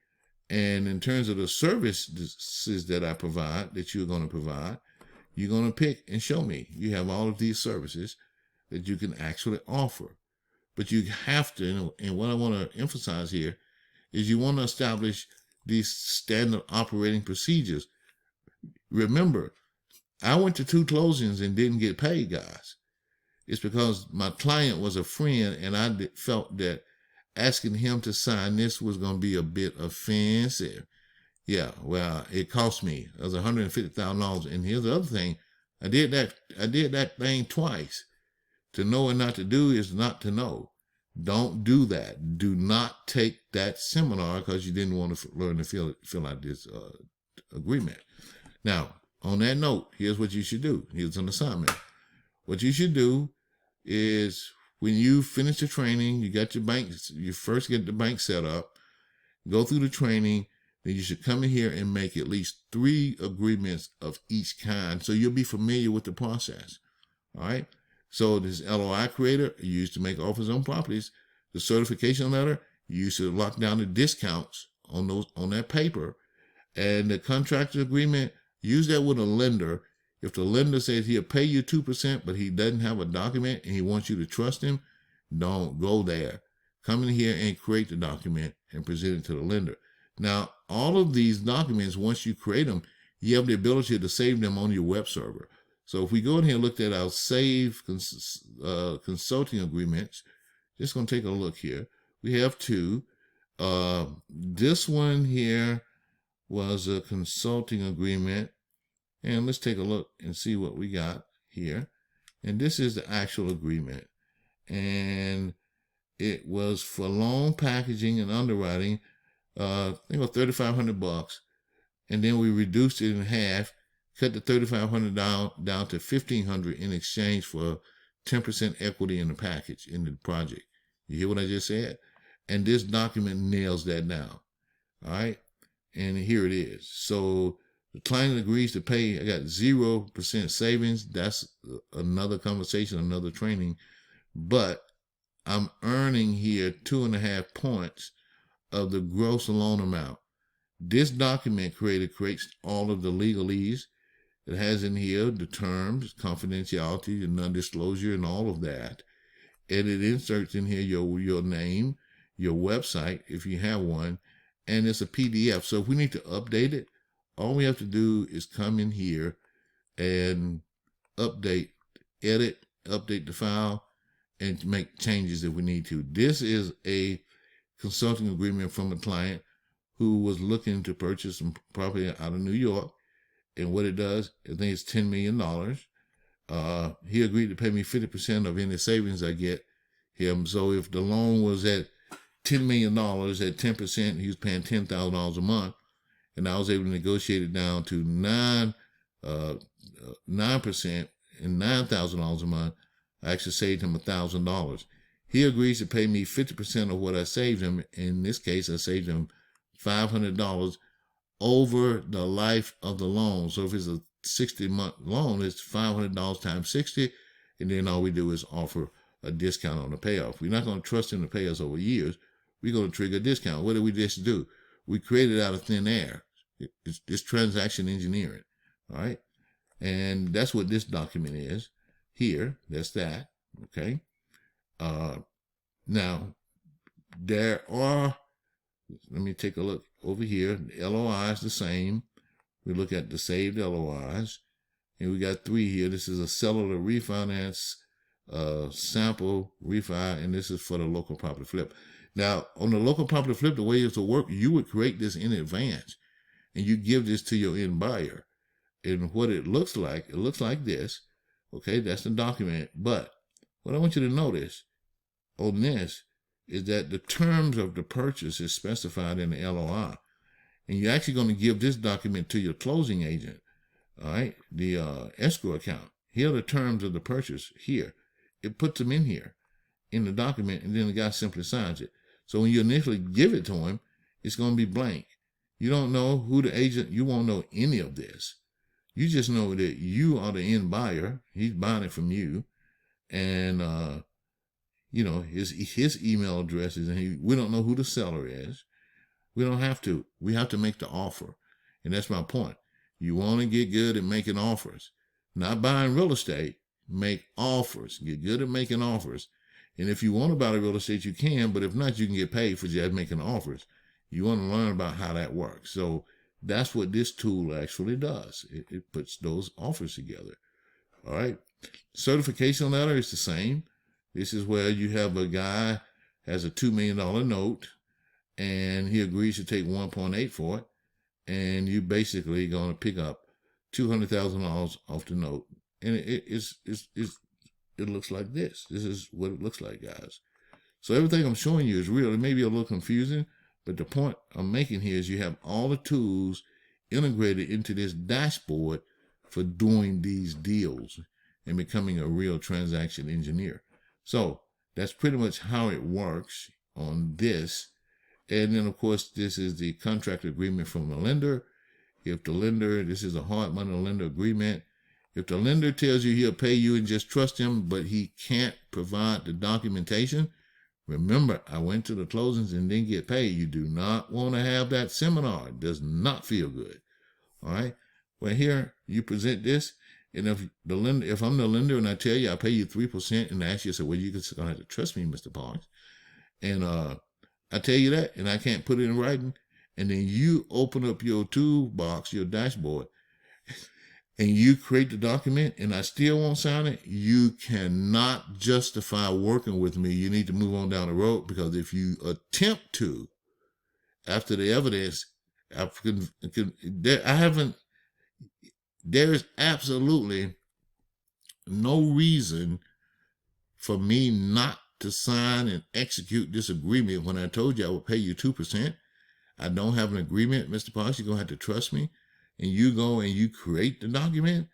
And in terms of the services that I provide, that you're going to provide, you're going to pick and show me. You have all of these services that you can actually offer. But you have to, and what I want to emphasize here is you want to establish these standard operating procedures. Remember, I went to 2 closings and didn't get paid, guys. It's because my client was a friend, and I felt that asking him to sign this was going to be a bit offensive. Yeah, well, it cost me. It was $150,000. And here's the other thing. I did that thing twice. To know and not to do is not to know. Don't do that. Do not take that seminar because you didn't want to learn to fill out this agreement. Now, on that note, here's what you should do. Here's an assignment. What you should do is when you finish the training, you got your bank, you first get the bank set up, go through the training, then you should come in here and make at least 3 agreements of each kind so you'll be familiar with the process. All right? So this LOI creator, you use to make offers on properties. The certification letter, you use to lock down the discounts on that paper. And the contractor agreement, use that with a lender. If the lender says he'll pay you 2%, but he doesn't have a document and he wants you to trust him, don't go there. Come in here and create the document and present it to the lender. Now, all of these documents, once you create them, you have the ability to save them on your web server. So if we go in here and look at our save consulting agreements, just going to take a look here. We have 2. This one here was a consulting agreement. And let's take a look and see what we got here. And this is the actual agreement. And it was for loan packaging and underwriting. I think it was $3,500. And then we reduced it in half. Cut the $3,500 down to $1,500 in exchange for 10% equity in the package, in the project. You hear what I just said? And this document nails that down. All right? And here it is. So the client agrees to pay. I got 0% savings. That's another conversation, another training. But I'm earning here 2.5 points of the gross loan amount. This document creates all of the legalese. It has in here the terms, confidentiality, the non-disclosure, and all of that. And it inserts in here your name, your website, if you have one, and it's a PDF. So if we need to update it, all we have to do is come in here and update the file, and make changes if we need to. This is a consulting agreement from a client who was looking to purchase some property out of New York. And what it does, I think it's $10 million. He agreed to pay me 50% of any savings I get him. So if the loan was at $10 million at 10%, he was paying $10,000 a month. And I was able to negotiate it down to $9 9% and $9,000 a month, I actually saved him $1,000. He agrees to pay me 50% of what I saved him. In this case, I saved him $500 over the life of the loan. So if it's a 60-month loan, it's $500 times 60, and then all we do is offer a discount on the payoff. We're not going to trust him to pay us over years. We're going to trigger a discount. What did we just do? We created out of thin air. It's transaction engineering, all right? And that's what this document is here. That's that, okay? Now, there are, let me take a look over here. The LOI is the same. We look at the saved LOIs, and we got 3 here. This is a cellular refinance, sample refi, and this is for the local property flip. Now, on the local property flip, the way it will work, you would create this in advance, and you give this to your end buyer. And what it looks like this. Okay, that's the document. But what I want you to notice on this is that the terms of the purchase is specified in the LOI. And you're actually going to give this document to your closing agent, all right, the escrow account. Here are the terms of the purchase here. It puts them in here in the document, and then the guy simply signs it. So when you initially give it to him, it's going to be blank. You don't know who the agent, you won't know any of this. You just know that you are the end buyer. He's buying it from you. And, you know, his email address is, and we don't know who the seller is. We don't have to. We have to make the offer. And that's my point. You want to get good at making offers. Not buying real estate. Make offers. Get good at making offers. And if you want to buy the real estate, you can. But if not, you can get paid for just making offers. You want to learn about how that works. So that's what this tool actually does. It puts those offers together. All right. Certification letter is the same. This is where you have a guy has a $2 million note, and he agrees to take 1.8 for it. And you basically going to pick up $200,000 off the note. And it looks like this. This is what it looks like, guys. So everything I'm showing you is real. It may be a little confusing, but the point I'm making here is you have all the tools integrated into this dashboard for doing these deals and becoming a real transaction engineer. So that's pretty much how it works on this. And then, of course, this is the contract agreement from the lender. If the lender, this is a hard money lender agreement. If the lender tells you he'll pay you and just trust him, but he can't provide the documentation, remember, I went to the closings and didn't get paid. You do not want to have that seminar. It does not feel good. All right. Well, here you present this, and if I'm the lender and I tell you I pay you 3%, and I ask you, say, well, you're gonna have to trust me, Mr. Parks, and I tell you that, and I can't put it in writing, and then you open up your toolbox, your dashboard, and you create the document, and I still won't sign it, you cannot justify working with me. You need to move on down the road, because if you attempt to, after the evidence, there is absolutely no reason for me not to sign and execute this agreement when I told you I would pay you 2%. I don't have an agreement, Mr. Parks. You're going to have to trust me. And you go and you create the document.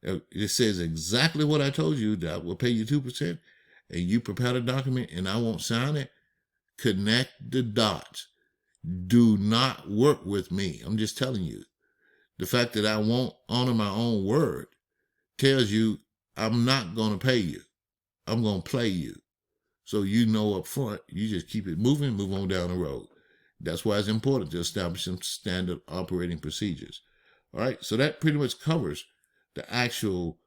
It says exactly what I told you, that I will pay you 2%. And you prepare the document and I won't sign it. Connect the dots. Do not work with me. I'm just telling you. The fact that I won't honor my own word tells you I'm not going to pay you. I'm going to play you. So you know up front, you just keep it moving, move on down the road. That's why it's important to establish some standard operating procedures. All right, so that pretty much covers the actual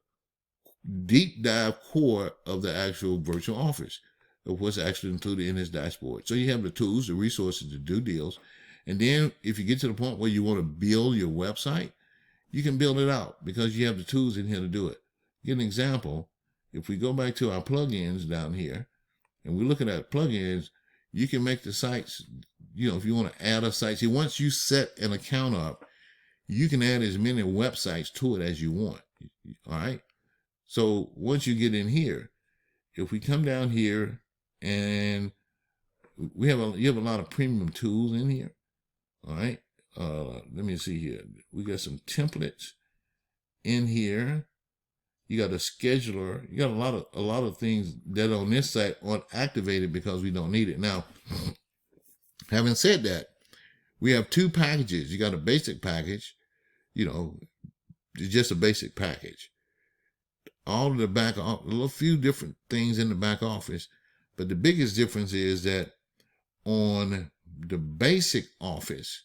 deep dive core of the actual virtual office of what's actually included in this dashboard. So you have the tools, the resources to do deals. And then if you get to the point where you want to build your website, you can build it out because you have the tools in here to do it. Give an example. If we go back to our plugins down here and we're looking at plugins, you can make the sites, if you want to add a site. See, once you set an account up, you can add as many websites to it as you want. All right. So once you get in here, if we come down here and you have a lot of premium tools in here. All right. Let me see here. We got some templates in here. You got a scheduler. You got a lot of things that on this site aren't activated because we don't need it. Now, having said that, we have two packages. You got a basic package, it's just a basic package. All of the back office, a few different things in the back office, but the biggest difference is that on the basic office,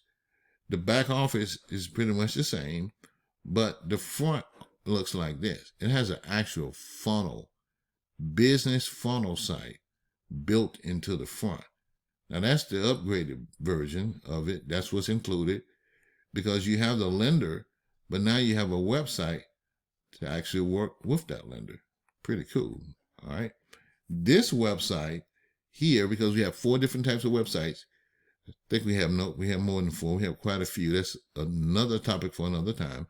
the back office is pretty much the same, but the front looks like this. It has an actual funnel, business funnel site built into the front. Now that's the upgraded version of it. That's what's included, because you have the lender, but now you have a website to actually work with that lender. Pretty cool. All right. This website here, because we have 4 different types of websites. I think we have more than 4. We have quite a few. That's another topic for another time.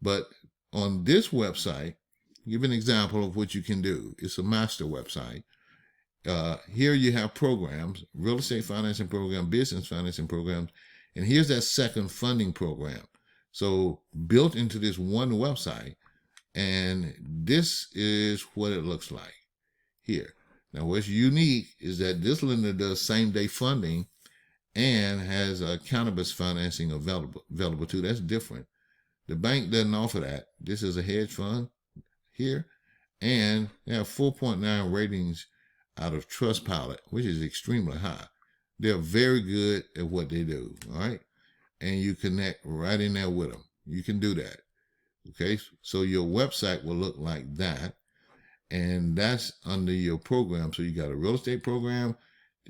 But on this website, give an example of what you can do. It's a master website. Here you have programs, real estate financing program, business financing programs, and here's that second funding program. So built into this one website, and this is what it looks like here. Now what's unique is that this lender does same-day funding and has cannabis financing available too. That's different. The bank doesn't offer that. This is a hedge fund here, and they have 4.9 ratings out of Trustpilot, which is extremely high. They're very good at what they do, all right? And you connect right in there with them. You can do that, okay? So your website will look like that, and that's under your program. So you got a real estate program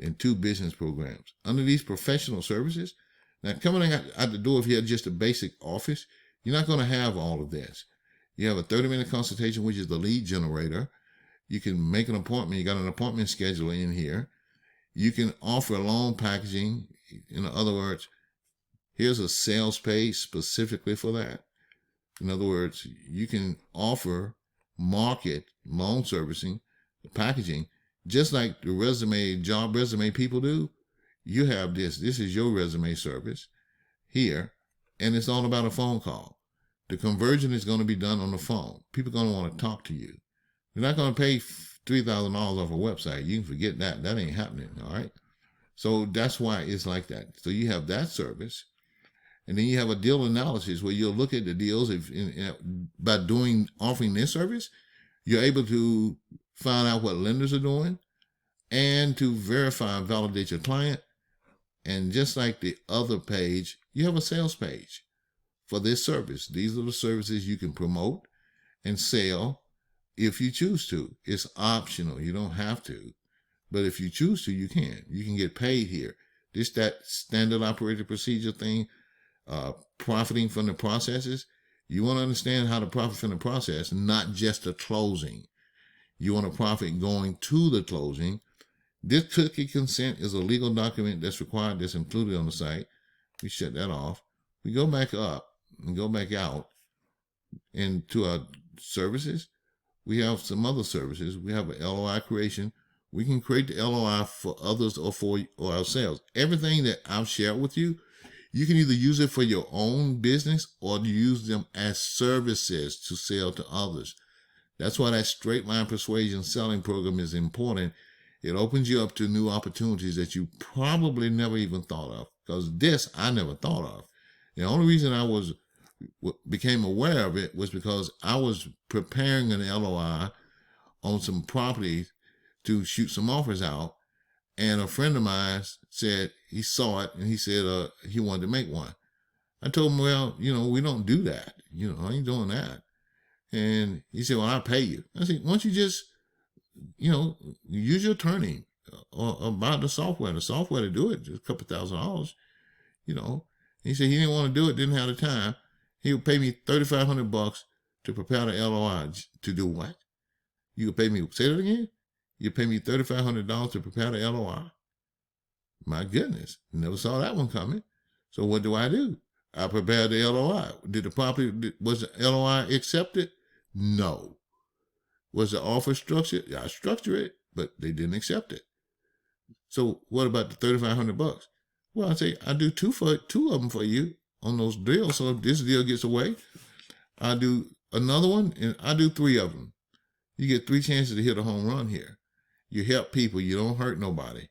and 2 business programs. Under these professional services, now coming out the door, if you have just a basic office, you're not going to have all of this. You have a 30-minute consultation, which is the lead generator. You can make an appointment. You got an appointment scheduler in here. You can offer loan packaging. In other words, here's a sales page specifically for that. In other words, you can offer market loan servicing, packaging, just like the job resume people do. You have this. This is your resume service here, and it's all about a phone call. The conversion is going to be done on the phone. People are going to want to talk to you. You're not going to pay $3,000 off a website. You can forget that. That ain't happening, all right? So that's why it's like that. So you have that service. And then you have a deal analysis where you'll look at the deals. By offering this service, you're able to find out what lenders are doing and to verify and validate your client. And just like the other page, you have a sales page for this service. These are the services you can promote and sell if you choose to. It's optional. You don't have to. But if you choose to, you can. You can get paid here. This, that standard operating procedure thing, profiting from the processes. You want to understand how to profit from the process, not just the closing. You want to profit going to the closing. This cookie consent is a legal document that's required, that's included on the site. We shut that off. We go back up and go back out into our services. We have some other services. We have an LOI creation. We can create the LOI for others or for ourselves. Everything that I've shared with you, you can either use it for your own business or use them as services to sell to others. That's why that straight line persuasion selling program is important. It opens you up to new opportunities that you probably never even thought of. Because this, I never thought of. The only reason I became aware of it was because I was preparing an LOI on some properties to shoot some offers out. And a friend of mine said he saw it and he said he wanted to make one. I told him, well, we don't do that. I ain't doing that. And he said, well, I'll pay you. I said, why don't you just, use your attorney or buy the software. The software to do it, just a couple $1,000, He said he didn't want to do it, didn't have the time. He would pay me $3,500 to prepare the LOI. To do what? You could pay me, say that again? You pay me $3,500 to prepare the LOI? My goodness, never saw that one coming. So what do? I prepared the LOI. Was the LOI accepted? No. Was the offer structured? Yeah, I structured it, but they didn't accept it. So what about the $3,500? Well, I say I do two of them for you on those deals. So if this deal gets away, I do another one, and I do 3 of them. You get 3 chances to hit a home run here. You help people. You don't hurt nobody.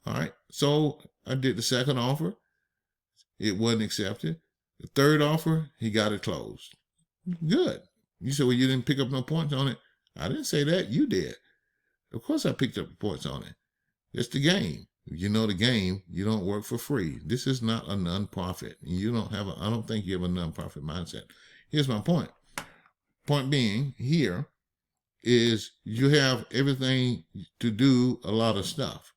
All right. So I did the second offer. It wasn't accepted. The third offer, he got it closed. Good. You said, well, you didn't pick up no points on it. I didn't say that. You did. Of course I picked up the points on it. It's the game. If you know the game, you don't work for free. This is not a non-profit. You don't have I don't think you have a non-profit mindset. Here's my point. Point being, here is you have everything to do a lot of stuff.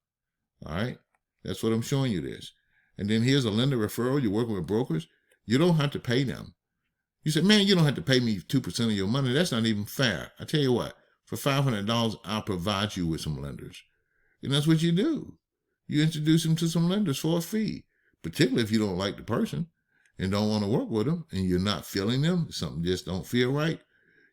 All right. That's what I'm showing you this. And then here's a lender referral. You're working with brokers. You don't have to pay them. You say, man, you don't have to pay me 2% of your money. That's not even fair. I tell you what, for $500, I'll provide you with some lenders. And that's what you do. You introduce them to some lenders for a fee, particularly if you don't like the person and don't want to work with them and you're not feeling them. Something just don't feel right.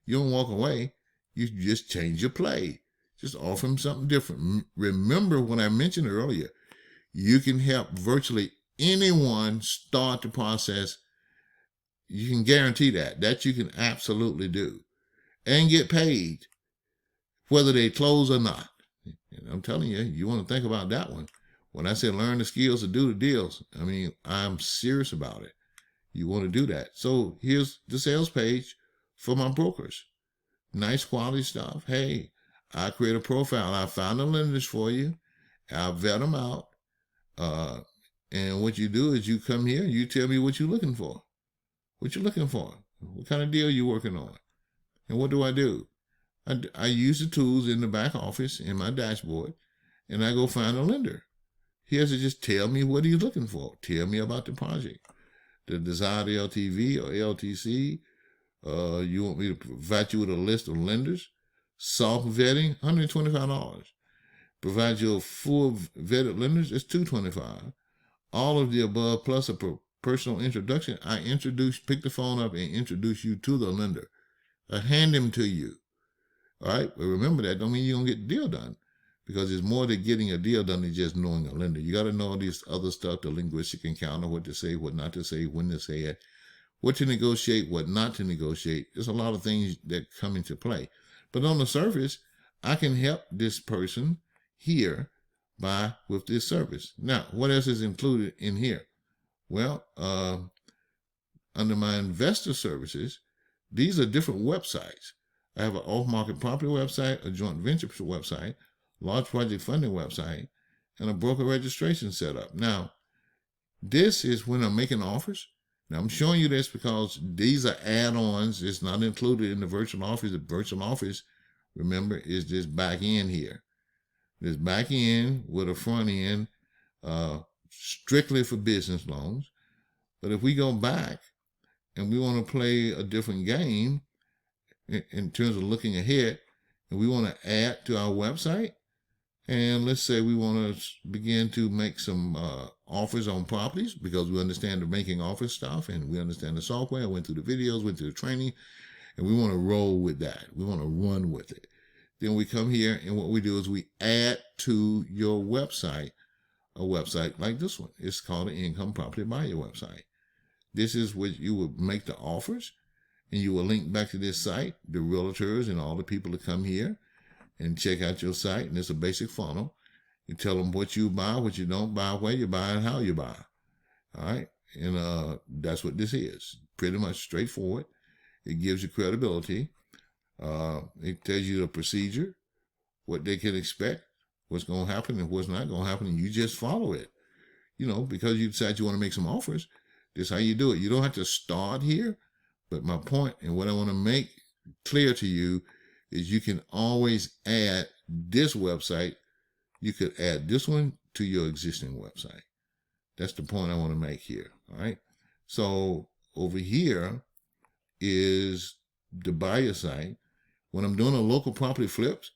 You don't walk away. You just change your play. Just offer them something different. Remember what I mentioned earlier. You can help virtually anyone start the process. You can guarantee that you can absolutely do and get paid whether they close or not. And I'm telling you, you want to think about that one. When I said learn the skills to do the deals, I mean, I'm serious about it. You want to do that. So here's the sales page for my brokers. Nice quality stuff. Hey, I create a profile. I found the lenders for you. I'll vet them out. And what you do is you come here and you tell me what you're looking for. What you're looking for. What kind of deal you're working on. And what do? I use the tools in the back office in my dashboard, and I go find a lender. He has to just tell me what he's looking for. Tell me about the project. The desired LTV or LTC. You want me to provide you with a list of lenders. Soft vetting, $125. Provide you a full vetted lenders, it's $225. All of the above plus a personal introduction. I pick the phone up and introduce you to the lender. I hand him to you. All right, but remember that don't mean you're going to get the deal done, because it's more to getting a deal done than just knowing a lender. You got to know all this other stuff, the linguistic encounter, what to say, what not to say, when to say it, what to negotiate, what not to negotiate. There's a lot of things that come into play. But on the surface, I can help this person here with this service. Now, what else is included in here? Well, under my investor services, these are different websites. I have an off-market property website, a joint venture website, large project funding website, and a broker registration setup. Now, this is when I'm making offers. Now, I'm showing you this because these are add-ons. It's not included in the virtual office. The virtual office, remember, is this back end here. This back end with a front end, strictly for business loans. But if we go back and we want to play a different game in terms of looking ahead, and we want to add to our website, and let's say we want to begin to make some offers on properties, because we understand the making offer stuff and we understand the software, went through the videos, went through the training, and we want to roll with that. We want to run with it. Then we come here, and what we do is we add to your website a website like this one. It's called an income property buyer website. This is what you would make the offers, and you will link back to this site, the realtors and all the people that come here and check out your site. And it's a basic funnel. You tell them what you buy, what you don't buy, where you buy, and how you buy. All right. And that's what this is. Pretty much straightforward. It gives you credibility. It tells you the procedure, what they can expect, what's going to happen and what's not going to happen. And you just follow it. You know, because you decide you want to make some offers. This is how you do it. You don't have to start here. But my point, and what I want to make clear to you, is you can always add this website. You could add this one to your existing website. That's the point I want to make here. All right. So over here is the buyer site. When I'm doing a local property flips,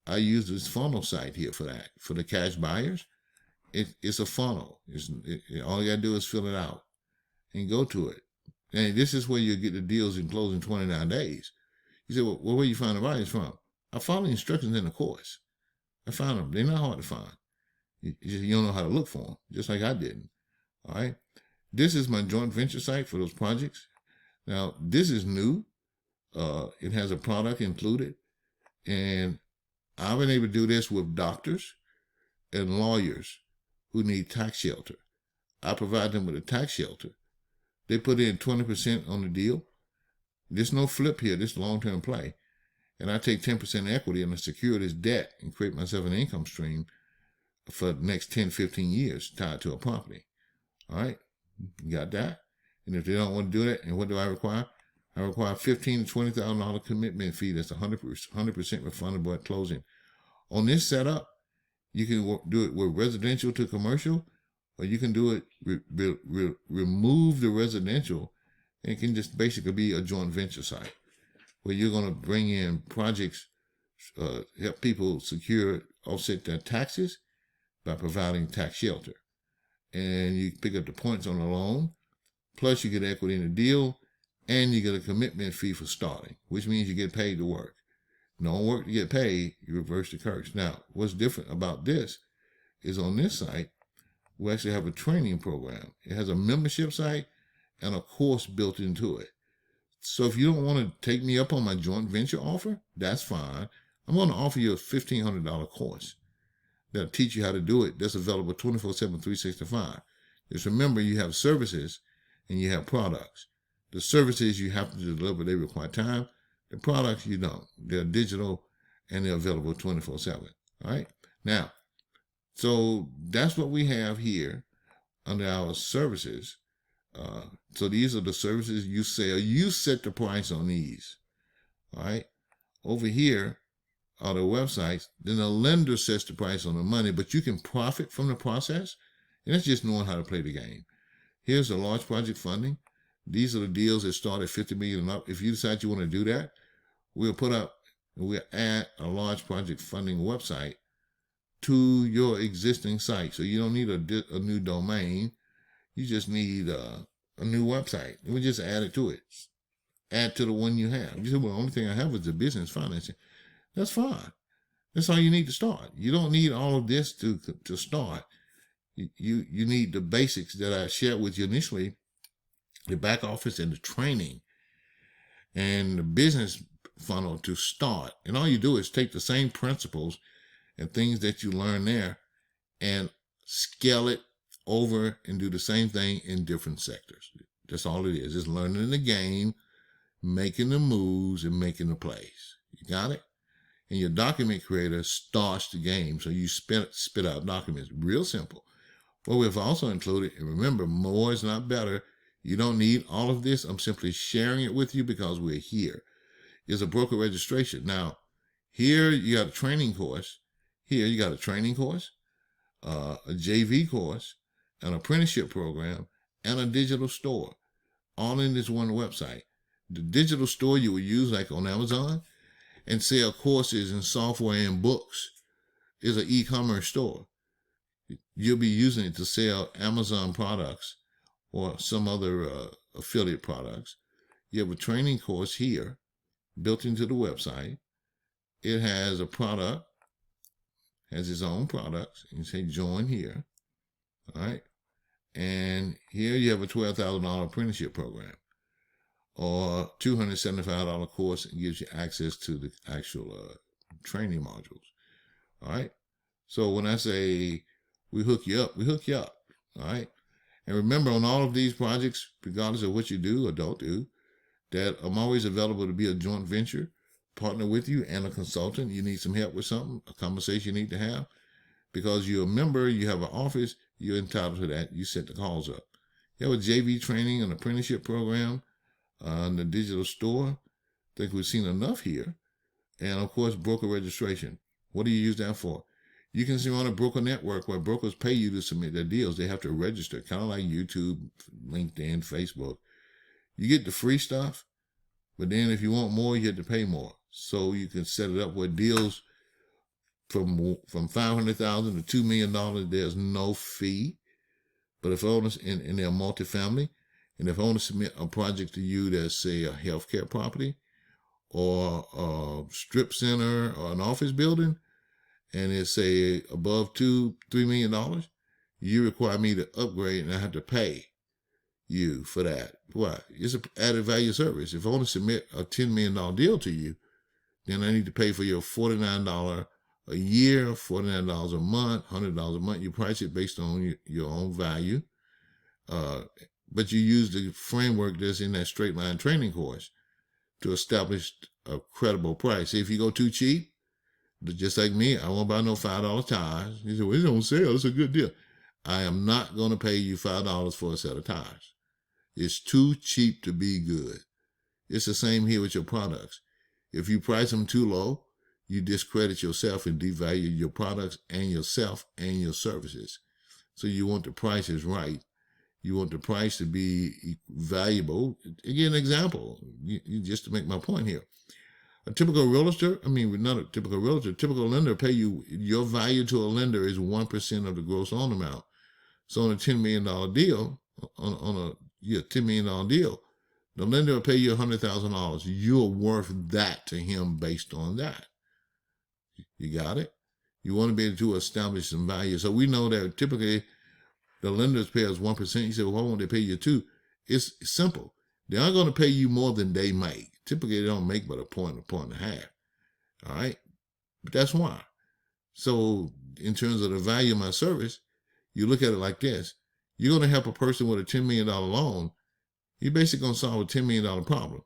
I use this funnel site here for that. For the cash buyers, it's a funnel. All you got to do is fill it out and go to it. And this is where you get the deals and close in 29 days. You say, well, where you find the buyers from? I follow the instructions in the course. I found them. They're not hard to find. You don't know how to look for them, just like I didn't. All right. This is my joint venture site for those projects. Now, this is new. It has a product included. And I've been able to do this with doctors and lawyers who need tax shelter. I provide them with a tax shelter. They put in 20% on the deal. There's no flip here. This is long-term play. And I take 10% equity and I secure this debt and create myself an income stream for the next 10, 15 years tied to a property. All right? You got that? And if they don't want to do that, and what do I require? I require $15,000 to $20,000 commitment fee. That's 100% refundable at closing. On this setup, you can do it with residential to commercial, or you can do it, remove the residential, and it can just basically be a joint venture site where you're going to bring in projects, help people secure, offset their taxes by providing tax shelter. And you pick up the points on the loan, plus you get equity in the deal, and you get a commitment fee for starting, which means you get paid to work. No work to get paid, you reverse the curse. Now, what's different about this is on this site, we actually have a training program. It has a membership site and a course built into it. So if you don't want to take me up on my joint venture offer, that's fine. I'm going to offer you a $1,500 course that'll teach you how to do it. That's available 24/7, 365. Just remember, you have services and you have products. The services you have to deliver, they require time. The products, you don't. They're digital and they're available 24/7. All right? Now, so that's what we have here under our services. So these are the services you sell. You set the price on these. All right? Over here are the websites. Then the lender sets the price on the money, but you can profit from the process. And that's just knowing how to play the game. Here's the large project funding. These are the deals that start at $50 million and up. If you decide you want to do that, we'll add a large project funding website to your existing site. So you don't need a new domain. You just need a new website. And we just add it to it. Add to the one you have. You say, well, the only thing I have is the business financing. That's fine. That's all you need to start. You don't need all of this to start. You need the basics that I shared with you initially, the back office and the training and the business funnel to start. And all you do is take the same principles and things that you learn there and scale it over and do the same thing in different sectors. That's all it is. It's learning the game, making the moves, and making the plays. You got it? And your document creator starts the game. So you spit out documents. Real simple. Well, we've also included, and remember, more is not better. You don't need all of this. I'm simply sharing it with you because we're here. Is a broker registration. Now, here you got a training course. Here you got a training course, a JV course, an apprenticeship program, and a digital store, all in this one website. The digital store you would use like on Amazon and sell courses and software and books is an e-commerce store. You'll be using it to sell Amazon products or some other affiliate products. You have a training course here built into the website. It has a product, has its own products. You can say join here. All right. And here you have a $12,000 apprenticeship program or $275 course and gives you access to the actual training modules. All right. So when I say we hook you up, we hook you up. All right. And remember, on all of these projects, regardless of what you do or don't do, that I'm always available to be a joint venture partner with you and a consultant. You need some help with something, a conversation you need to have. Because you're a member, you have an office, you're entitled to that. You set the calls up. You have a JV training, an apprenticeship program, in the digital store. I think we've seen enough here. And, of course, broker registration. What do you use that for? You can see on a broker network where brokers pay you to submit their deals. They have to register, kind of like YouTube, LinkedIn, Facebook. You get the free stuff, but then if you want more, you have to pay more. So you can set it up where deals from $500,000 to $2 million, there's no fee. But if I want to, and they're multifamily, and if I want to submit a project to you that's, say, a healthcare property or a strip center or an office building, and it's, say, above $2-3 million, you require me to upgrade and I have to pay. you for that. Why? It's an added value service. If I want to submit a $10 million deal to you, then I need to pay for your $49 a year, $49 a month, $100 a month. You price it based on your own value. But you use the framework that's in that straight line training course to establish a credible price. If you go too cheap, just like me, I won't buy no $5 tires. You say, well, it's on sale. It's a good deal. I am not going to pay you $5 for a set of tires. It's too cheap to be good. It's the same here with your products. If you price them too low, you discredit yourself and devalue your products and yourself and your services. So you want the prices right. You want the price to be valuable. Again, an example, just to make my point here. A typical realtor, not a typical realtor, a typical lender pay you, your value to a lender is 1% of the gross loan amount. So on a $10 million deal, $10 million deal, the lender will pay you $100,000. You're worth that to him based on that. You got it? You want to be able to establish some value. So we know that typically the lenders pay us 1%. You say, well, why won't they pay you 2%? It's simple. They aren't going to pay you more than they make. Typically, they don't make but a point and a half. All right? But that's why. So in terms of the value of my service, you look at it like this. You're going to help a person with a $10 million loan. You're basically going to solve a $10 million problem.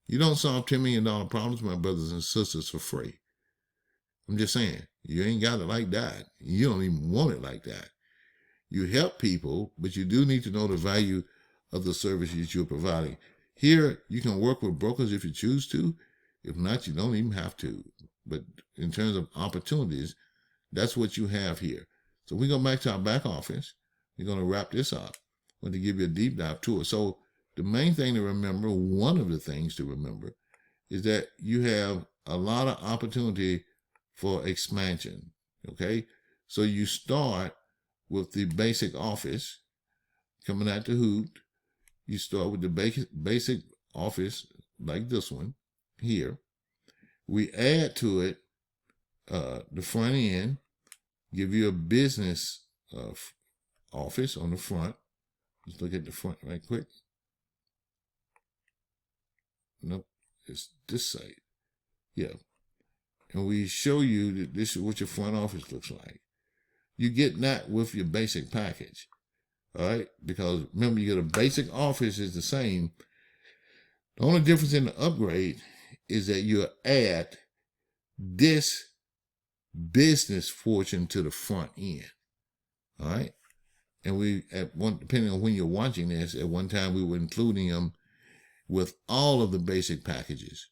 You don't solve $10 million problems, my brothers and sisters, for free. I'm just saying, you ain't got it like that. You don't even want it like that. You help people, but you do need to know the value of the services you're providing. Here, you can work with brokers if you choose to. If not, you don't even have to. But in terms of opportunities, that's what you have here. So we go back to our back office. We're going to wrap this up. I'm going to give you a deep dive tour. So the main thing to remember, one of the things to remember, is that you have a lot of opportunity for expansion. Okay? So you start with the basic office coming out the hoop. You start with the basic office like this one here. We add to it the front end, give you a business office on the front. Let's look at the front right quick. Nope, it's this side. Yeah. And we show you that this is what your front office looks like. You get that with your basic package. All right, because remember, you get a basic office is the same. The only difference in the upgrade is that you add this business portion to the front end. All right, and depending on when you're watching this, at one time we were including them with all of the basic packages.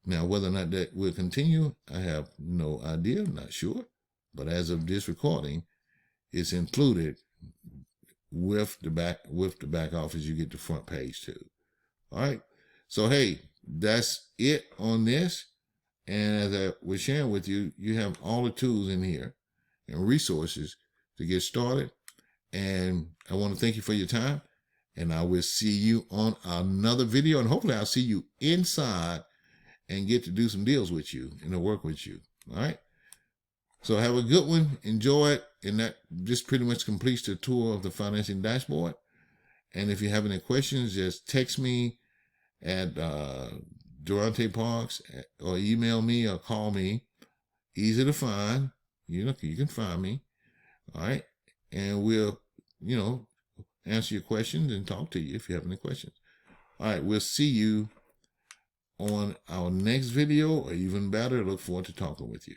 Now, whether or not that will continue, I have no idea. I'm not sure, but as of this recording, it's included. With the back office, you get the front page too. All right. So, hey, that's it on this. And as I was sharing with you, you have all the tools in here and resources to get started. And I want to thank you for your time. And I will see you on another video. And hopefully I'll see you inside and get to do some deals with you and to work with you. All right. So have a good one. Enjoy it. And that just pretty much completes the tour of the financing dashboard. And if you have any questions, just text me at Durante Parks or email me or call me. Easy to find. You can find me. All right. And we'll, answer your questions and talk to you if you have any questions. All right. We'll see you on our next video, or even better, look forward to talking with you.